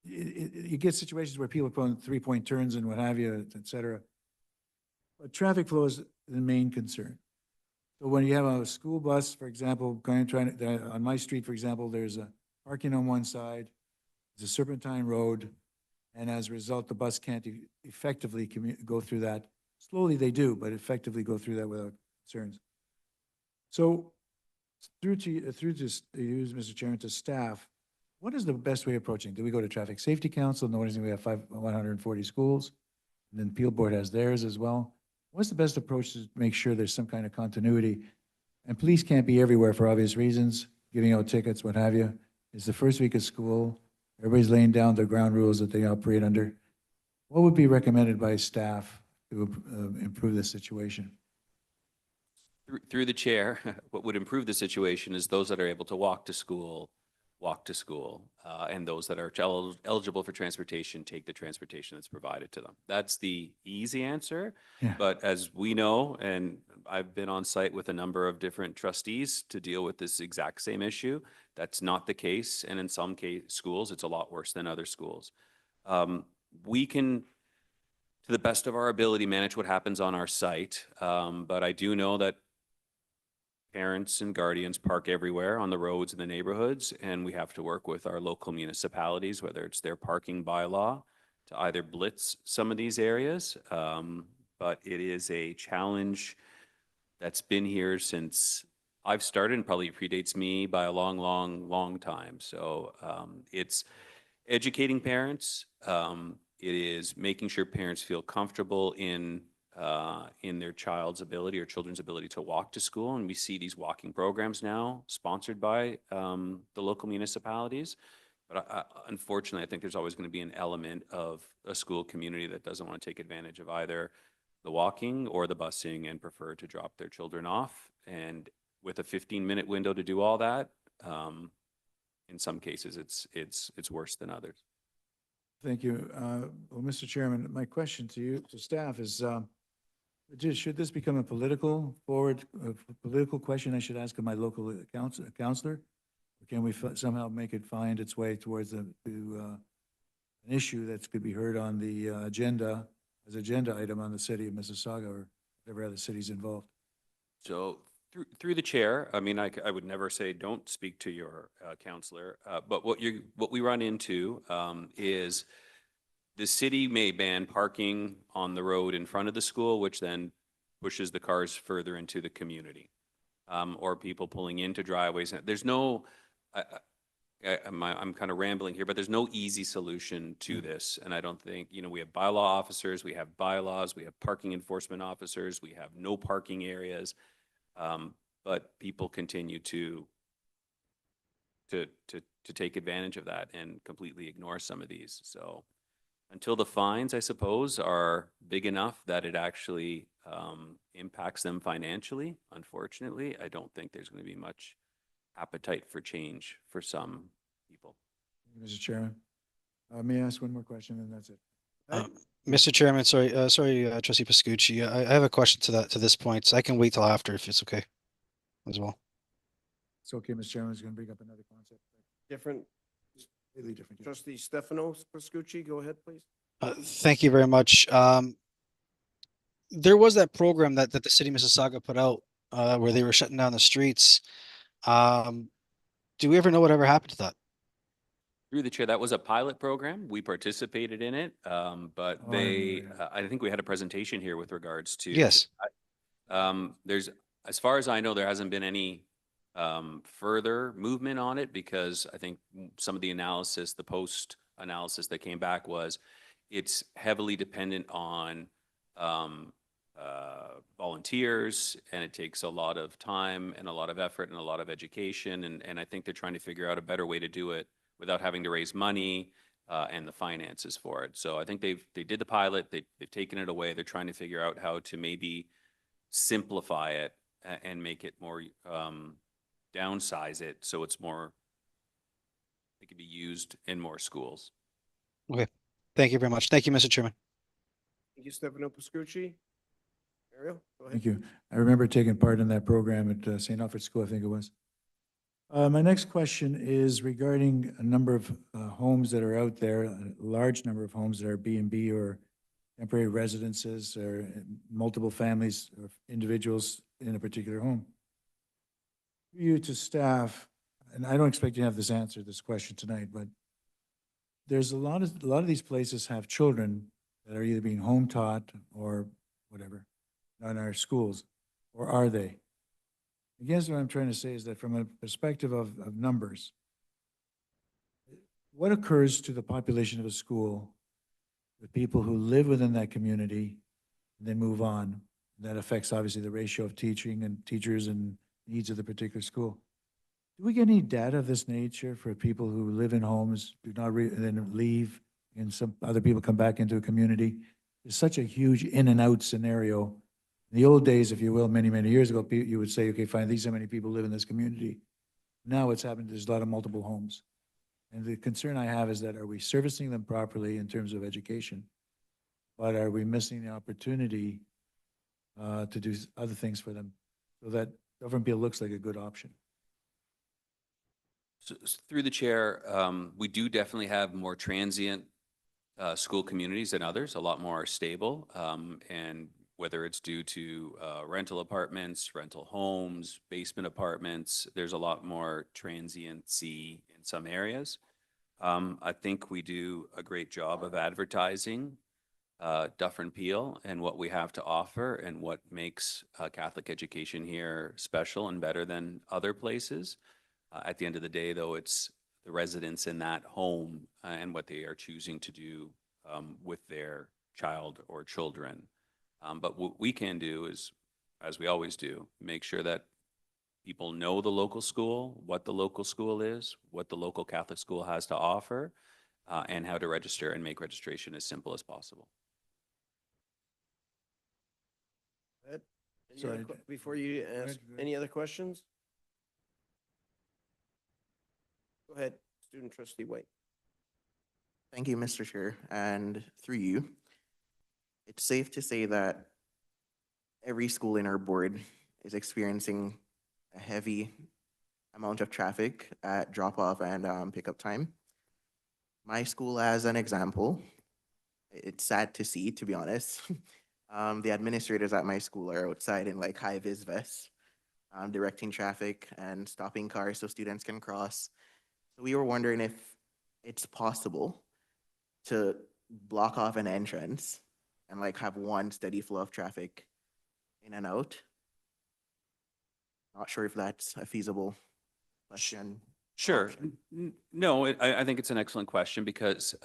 you get situations where people put on 3-point turns and what have you, et cetera. But traffic flow is the main concern. So when you have a school bus, for example, on my street, for example, there's a parking on one side, there's a serpentine road, and as a result, the bus can't effectively go through that. Slowly they do, but effectively go through that without concerns. So through to you, Mr. Chairman, to staff, what is the best way of approaching? Do we go to Traffic Safety Council, noticing we have 140 schools, and then Peel Board has theirs as well? What's the best approach to make sure there's some kind of continuity? And police can't be everywhere for obvious reasons, giving out tickets, what have you. It's the first week of school. Everybody's laying down the ground rules that they operate under. What would be recommended by staff to improve this situation? Through the chair, what would improve the situation is those that are able to walk to school, and those that are eligible for transportation, take the transportation that's provided to them. That's the easy answer. Yeah. But as we know, and I've been on site with a number of different trustees to deal with this exact same issue, that's not the case. And in some schools, it's a lot worse than other schools. We can, to the best of our ability, manage what happens on our site. But I do know that parents and guardians park everywhere on the roads in the neighborhoods, and we have to work with our local municipalities, whether it's their parking bylaw, to either blitz some of these areas. But it is a challenge that's been here since I've started, and probably predates me by a long, long, long time. So it's educating parents. It is making sure parents feel comfortable in their child's ability or children's ability to walk to school. And we see these walking programs now sponsored by the local municipalities. But unfortunately, I think there's always going to be an element of a school community that doesn't want to take advantage of either the walking or the busing and prefer to drop their children off. And with a 15-minute window to do all that, in some cases, it's worse than others. Thank you. Well, Mr. Chairman, my question to you, to staff is, should this become a political question I should ask of my local counselor? Or can we somehow make it find its way towards an issue that could be heard on the agenda, as agenda item on the city of Mississauga or whatever other cities involved? So through the chair, I mean, I would never say don't speak to your counselor, but what we run into is the city may ban parking on the road in front of the school, which then pushes the cars further into the community, or people pulling into driveways. There's no, I'm kind of rambling here, but there's no easy solution to this. And I don't think, we have bylaw officers, we have bylaws, we have parking enforcement officers, we have no parking areas. But people continue to take advantage of that and completely ignore some of these. So until the fines, I suppose, are big enough that it actually impacts them financially, unfortunately, I don't think there's going to be much appetite for change for some people. Mr. Chairman, may I ask one more question and that's it? Mr. Chairman, sorry, Trustee Pascucci, I have a question to this point. So I can wait till after if it's okay as well. It's okay, Mr. Chairman, is going to bring up another concept. Different. Completely different. Trustee Stefano Pascucci, go ahead, please. Thank you very much. There was that program that the city of Mississauga put out where they were shutting down the streets. Do we ever know whatever happened to that? Through the chair, that was a pilot program. We participated in it, but I think we had a presentation here with regards to. Yes. As far as I know, there hasn't been any further movement on it because I think some of the analysis, the post analysis that came back was it's heavily dependent on volunteers, and it takes a lot of time and a lot of effort and a lot of education. And I think they're trying to figure out a better way to do it without having to raise money and the finances for it. So I think they did the pilot, they've taken it away. They're trying to figure out how to maybe simplify it and make it more, downsize it so it's more, it could be used in more schools. Okay. Thank you very much. Thank you, Mr. Chairman. Thank you, Stefano Pascucci. Ariel, go ahead. Thank you. I remember taking part in that program at St. Alfred School, I think it was. My next question is regarding a number of homes that are out there, a large number of homes that are B&B or temporary residences or multiple families or individuals in a particular home. For you to staff, and I don't expect you to have this question tonight, but there's a lot of these places have children that are either being home taught or whatever in our schools, or are they? I guess what I'm trying to say is that from a perspective of numbers, what occurs to the population of a school with people who live within that community and then move on? That affects obviously the ratio of teaching and teachers and needs of the particular school. Do we get any data of this nature for people who live in homes, do not then leave and some other people come back into a community. It's such a huge in and out scenario. In the old days, if you will, many, many years ago, you would say, okay, fine, these are many people live in this community. Now what's happened, there's a lot of multiple homes. And the concern I have is that are we servicing them properly in terms of education? But are we missing the opportunity to do other things for them so that Government Peel looks like a good option? So, through the chair, we do definitely have more transient school communities than others, a lot more stable. And whether it's due to rental apartments, rental homes, basement apartments, there's a lot more transiency in some areas. I think we do a great job of advertising Dufferin Peel and what we have to offer and what makes Catholic education here special and better than other places. At the end of the day, though, it's the residents in that home and what they are choosing to do with their child or children. But what we can do is, as we always do, make sure that people know the local school, what the local school is, what the local Catholic school has to offer, and how to register and make registration as simple as possible. Ed, Sorry, before you ask, go ahead. any other questions? Go ahead, Student Trustee White. Thank you, Mr. Chair, and through you, it's safe to say that every school in our board is experiencing a heavy amount of traffic at drop-off and pickup time. My school, as an example, it's sad to see, to be honest. The administrators at my school are outside in like high-vis vests, directing traffic and stopping cars so students can cross. So we were wondering if it's possible to block off an entrance and like have one steady flow of traffic in and out. Not sure if that's a feasible question. Sure. No, I think it's an excellent question because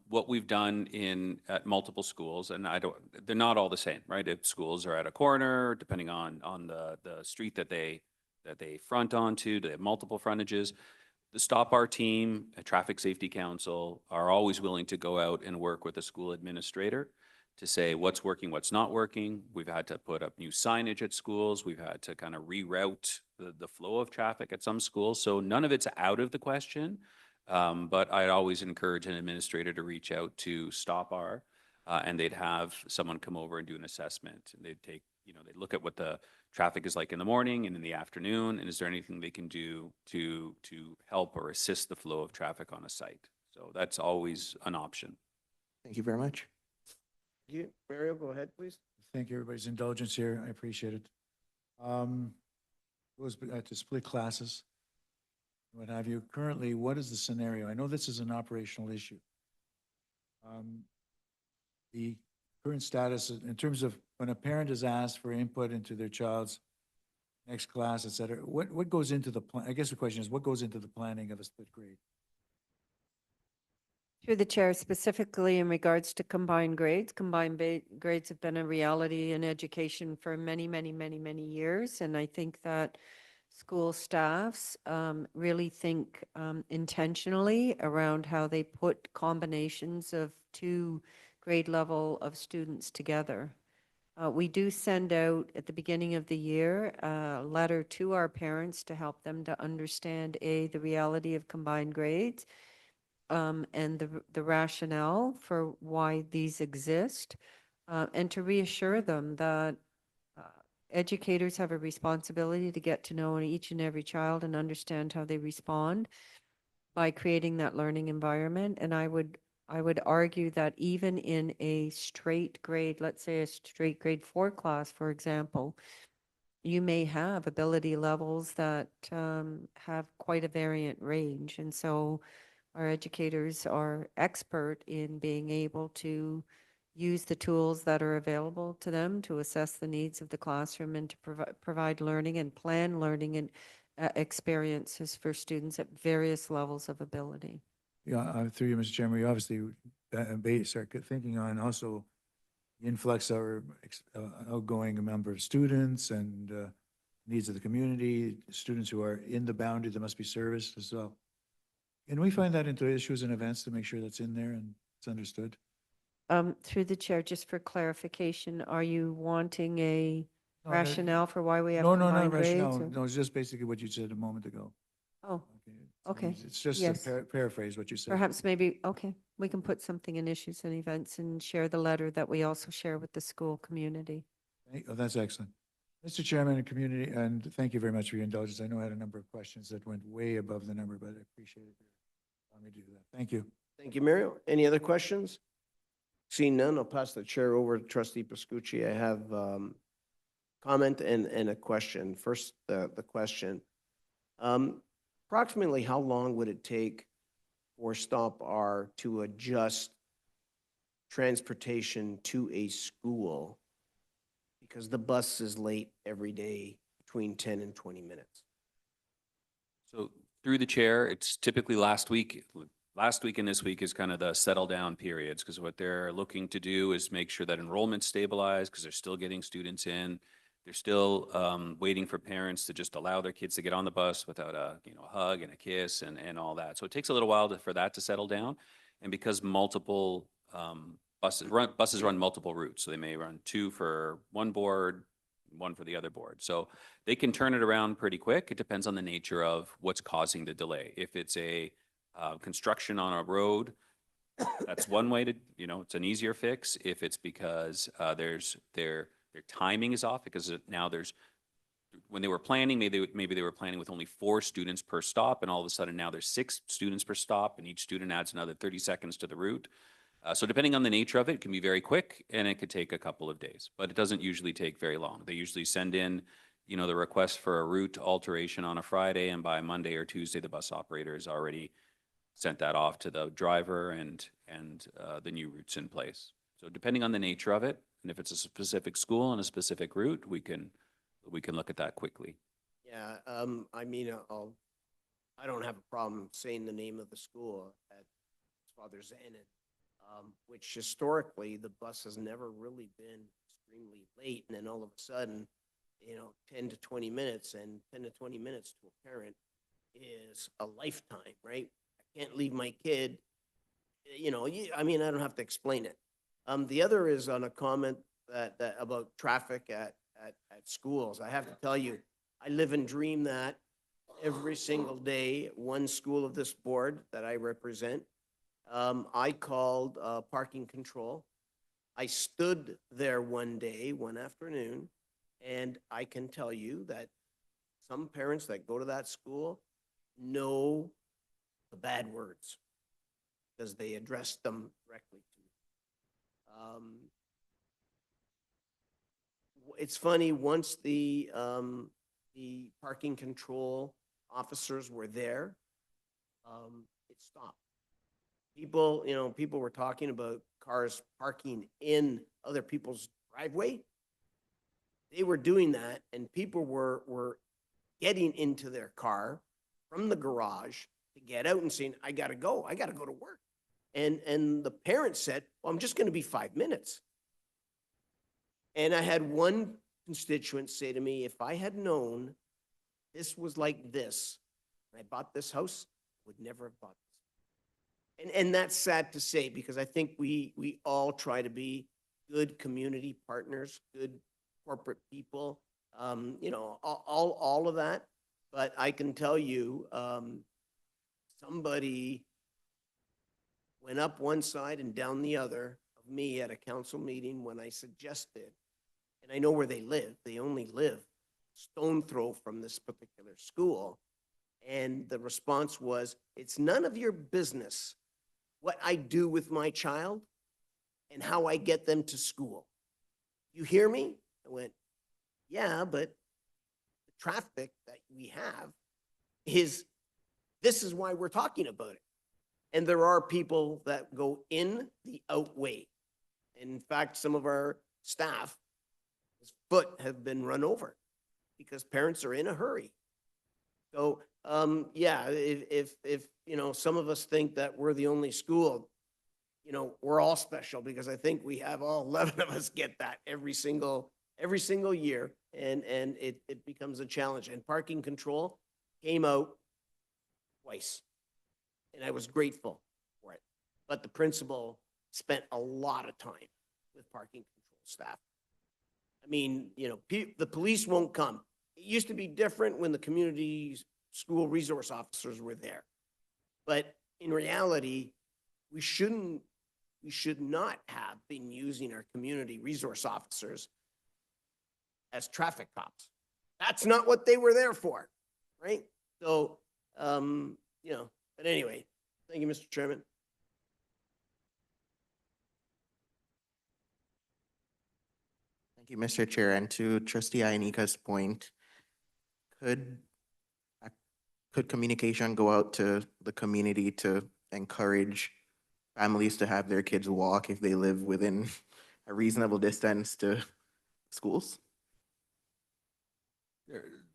what we've done at multiple schools, and they're not all the same, right? If schools are at a corner, depending on the street that they front onto, do they have multiple frontages? The Stop Our team, a Traffic Safety Council, are always willing to go out and work with a school administrator to say what's working, what's not working. We've had to put up new signage at schools. We've had to kind of reroute the flow of traffic at some schools. So none of it's out of the question, but I'd always encourage an administrator to reach out to Stop Our, and they'd have someone come over and do an assessment. They'd take, they'd look at what the traffic is like in the morning and in the afternoon, and is there anything they can do to help or assist the flow of traffic on a site? So that's always an option. Thank you very much. Thank you. Mario, go ahead, please. Thank you, everybody's indulgence here. I appreciate it. Goes to split classes, what have you. Currently, what is the scenario? I know this is an operational issue. The current status in terms of when a parent is asked for input into their child's next class, et cetera, what goes into the plan? I guess the question is, what goes into the planning of a split grade? Through the chair, specifically in regards to combined grades, grades have been a reality in education for many, many, many, many years. And I think that school staffs really think intentionally around how they put combinations of two grade level of students together. We do send out at the beginning of the year a letter to our parents to help them to understand the reality of combined grades. And the rationale for why these exist, and to reassure them that educators have a responsibility to get to know each and every child and understand how they respond by creating that learning environment. And I would argue that even in a straight grade, let's say a straight grade 4 class, for example, you may have ability levels that have quite a variant range. And so our educators are expert in being able to use the tools that are available to them to assess the needs of the classroom and to provide learning and plan learning and experiences for students at various levels of ability. Yeah, through you, Mr. Chairman, we obviously start thinking on also the influx of our outgoing number of students and needs of the community, students who are in the boundary that must be serviced as well. Can we find that into issues and events to make sure that's in there? And It's understood. Through the chair, just for clarification, are you wanting a No, no, rationale for why we have No, no, not combined grades? rationale. or- No, it's just basically what you said a moment ago. Oh, So okay. It's just to Yes. paraphrase what you said. Perhaps maybe, okay, we can put something in issues and events and share the letter that we also share with the school community. Oh, that's excellent. Mr. Chairman and community, and thank you very much for your indulgence. I know I had a number of questions that went way above the number, but I appreciate it. Allow me to do that. Thank you. Thank you, Mario. Any other questions? Seeing none, I'll pass the chair over to trustee Pascucci. I have comment and a question. First, the question. Approximately how long would it take for Stop R to adjust transportation to a school? Because the bus is late every day between 10 and 20 minutes. So through the chair, it's typically last week and this week is kind of the settle down periods, because what they're looking to do is make sure that enrollment's stabilized, because they're still getting students in. They're still waiting for parents to just allow their kids to get on the bus without a hug and a kiss and all that. So it takes a little while for that to settle down. And because multiple buses run multiple routes, so they may run 2 for one board, 1 for the other board. So they can turn it around pretty quick. It depends on the nature of what's causing the delay. If it's a construction on a road, that's one way to, it's an easier fix. If it's because their timing is off, because now when they were planning, maybe they were planning with only 4 students per stop, and all of a sudden now there's 6 students per stop, and each student adds another 30 seconds to the route. So depending on the nature of it, it can be very quick, and it could take a couple of days, but it doesn't usually take very long. They usually send in, the request for a route alteration on a Friday, and by Monday or Tuesday, the bus operator has already sent that off to the driver and the new route's in place. So depending on the nature of it, and if it's a specific school and a specific route, we can look at that quickly. Yeah, I mean, I don't have a problem saying the name of the school at Father Zanin, which historically the bus has never really been extremely late, and then all of a sudden, 10 to 20 minutes, and 10 to 20 minutes to a parent is a lifetime, right? I can't leave my kid, I mean, I don't have to explain it. The other is on a comment that about traffic at schools. I have to tell you, I live and dream that every single day, one school of this board that I represent, I called parking control. I stood there one day, one afternoon, and I can tell you that some parents that go to that school know the bad words because they addressed them directly to me. It's funny, once the parking control officers were there, it stopped. People were talking about cars parking in other people's driveway. They were doing that, and people were getting into their car from the garage to get out and saying, I gotta go to work. And the parent said, well, I'm just gonna be 5 minutes. And I had one constituent say to me, if I had known this was like this, when I bought this house, I would never have bought this. And that's sad to say, because I think we all try to be good community partners, good corporate people, all of that. But I can tell you, somebody went up one side and down the other of me at a council meeting when I suggested, and I know where they live, they only live stone throw from this particular school. And the response was, it's none of your business what I do with my child and how I get them to school. You hear me? I went, yeah, but the traffic that we have this is why we're talking about it. And there are people that go in the out way. In fact, some of our staff, his foot have been run over because parents are in a hurry. So, yeah, if some of us think that we're the only school, we're all special, because I think we have all 11 of us get that every single year, and it becomes a challenge. And parking control came out twice, and I was grateful for it. But the principal spent a lot of time with parking control staff. I mean, you know, the police won't come. It used to be different when the community school resource officers were there. But in reality, we should not have been using our community resource officers as traffic cops. That's not what they were there for, right? So, you know, but anyway, thank you, Mr. Chairman. Thank you, Mr. Chair. And to Trustee Ianika's point, could uh, could communication go out to the community to encourage families to have their kids walk if they live within a reasonable distance to schools?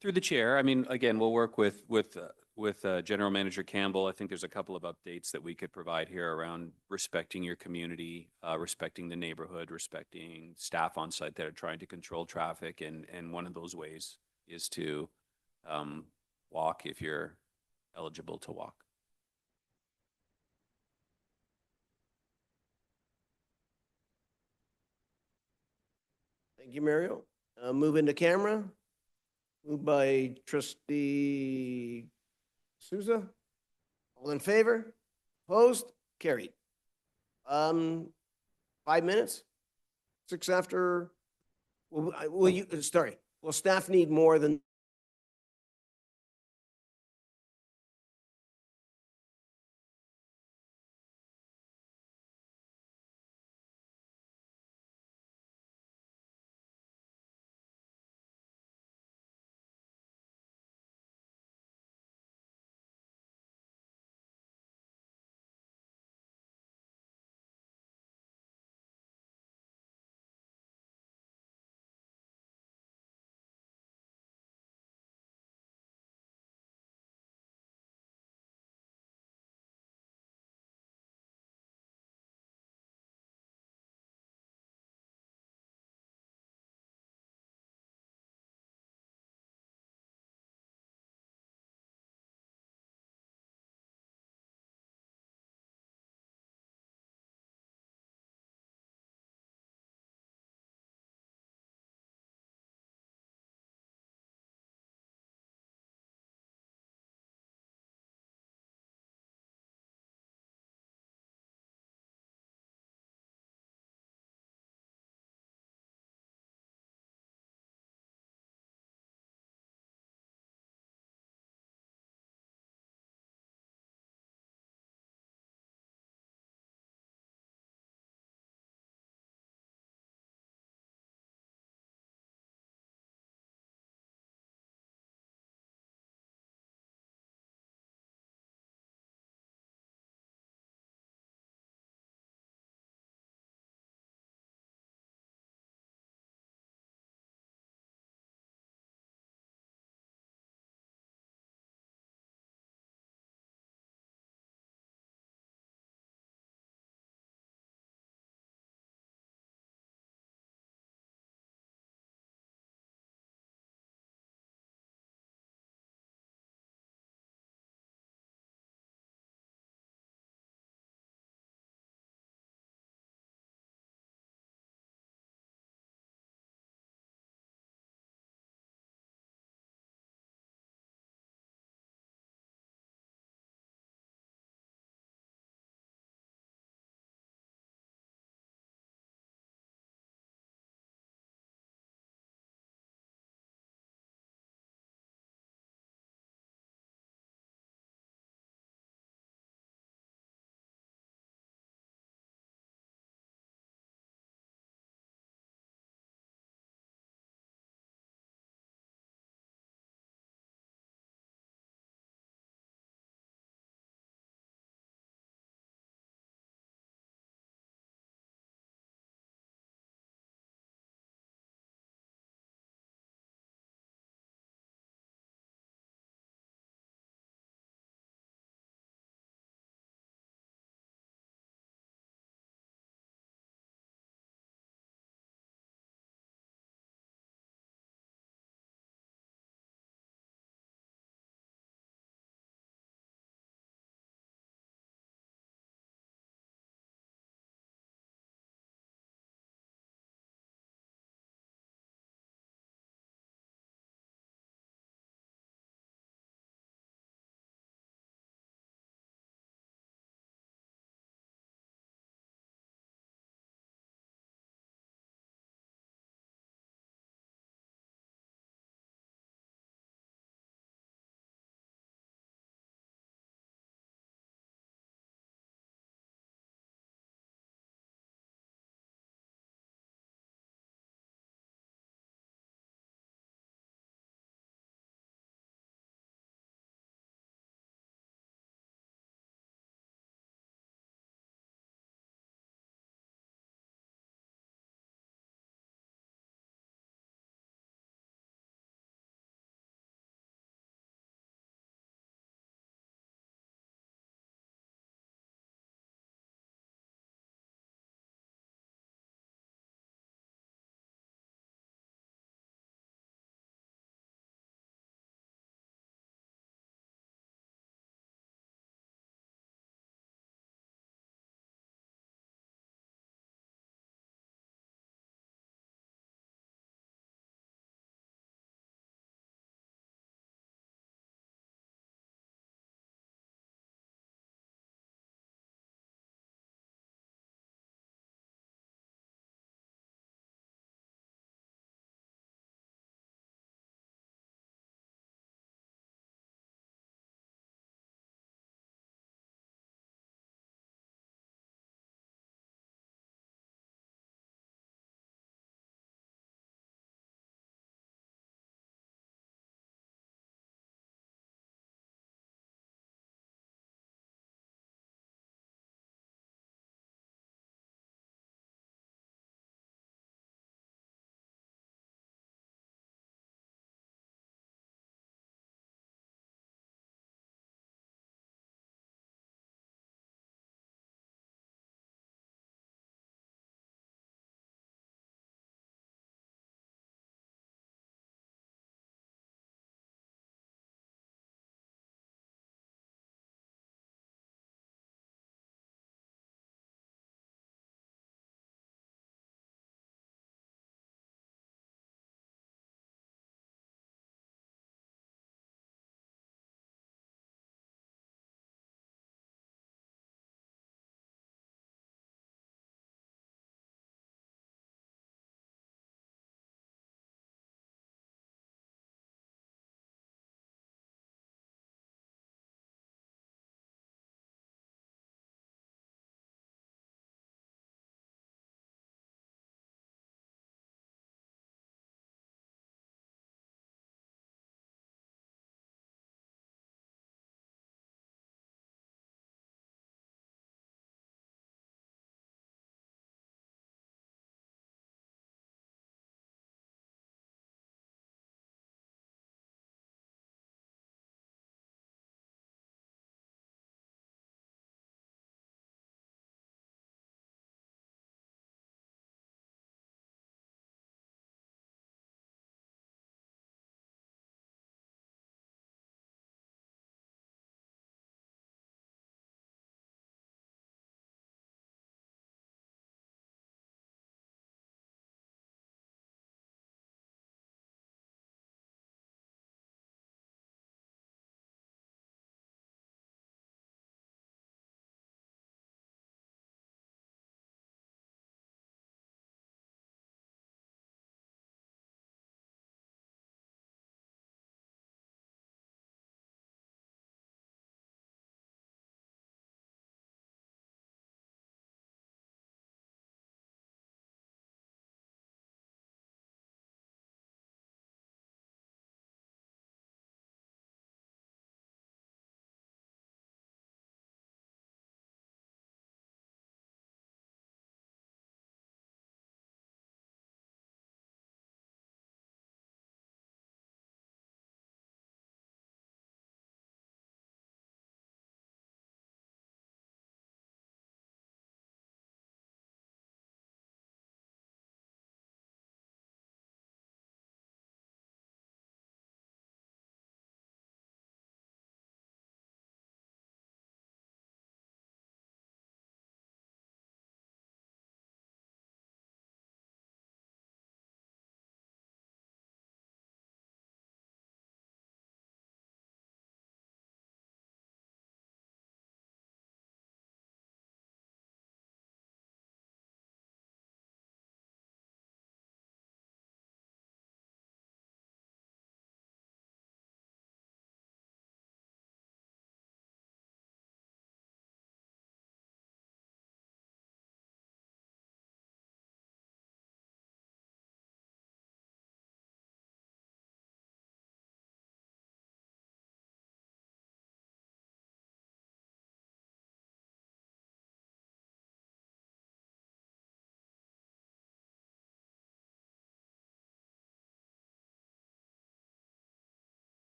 Through the chair, I mean, again, we'll work with General Manager Campbell. I think there's a couple of updates that we could provide here around respecting your community, respecting the neighborhood, respecting staff on site that are trying to control traffic. And one of those ways is to walk if you're eligible to walk. Thank you, Mario. Move into camera. Moved by Trustee Souza. All in favor? Opposed? Carried. 5 minutes? 6 after? Will staff need more than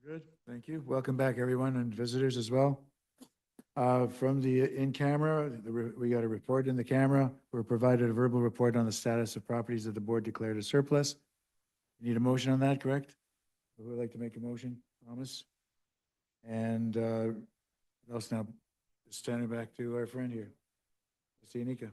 Good, thank you. Welcome back, everyone, and visitors as well. From the in-camera, we got a report in the camera. We're provided a verbal report on the status of properties that the board declared as surplus. Need a motion on that, correct? Who would like to make a motion? Thomas? And what else now? Standing back to our friend here. Mr. Yanika.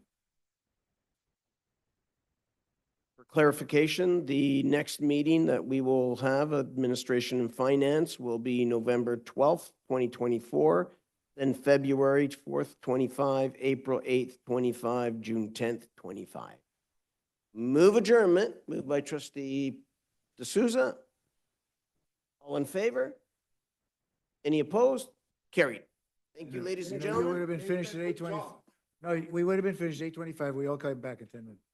For clarification, the next meeting that we will have, Administration and Finance, will be November 12th, 2024, then February 4th, 25, April 8th, 25, June 10th, 25. Move adjournment, moved by trustee D'Souza. All in favor? Any opposed? Carried. Thank you, ladies and We would gentlemen. have been finished at 8:20. No, we would have been finished at 8:25. We all come back in 10 minutes.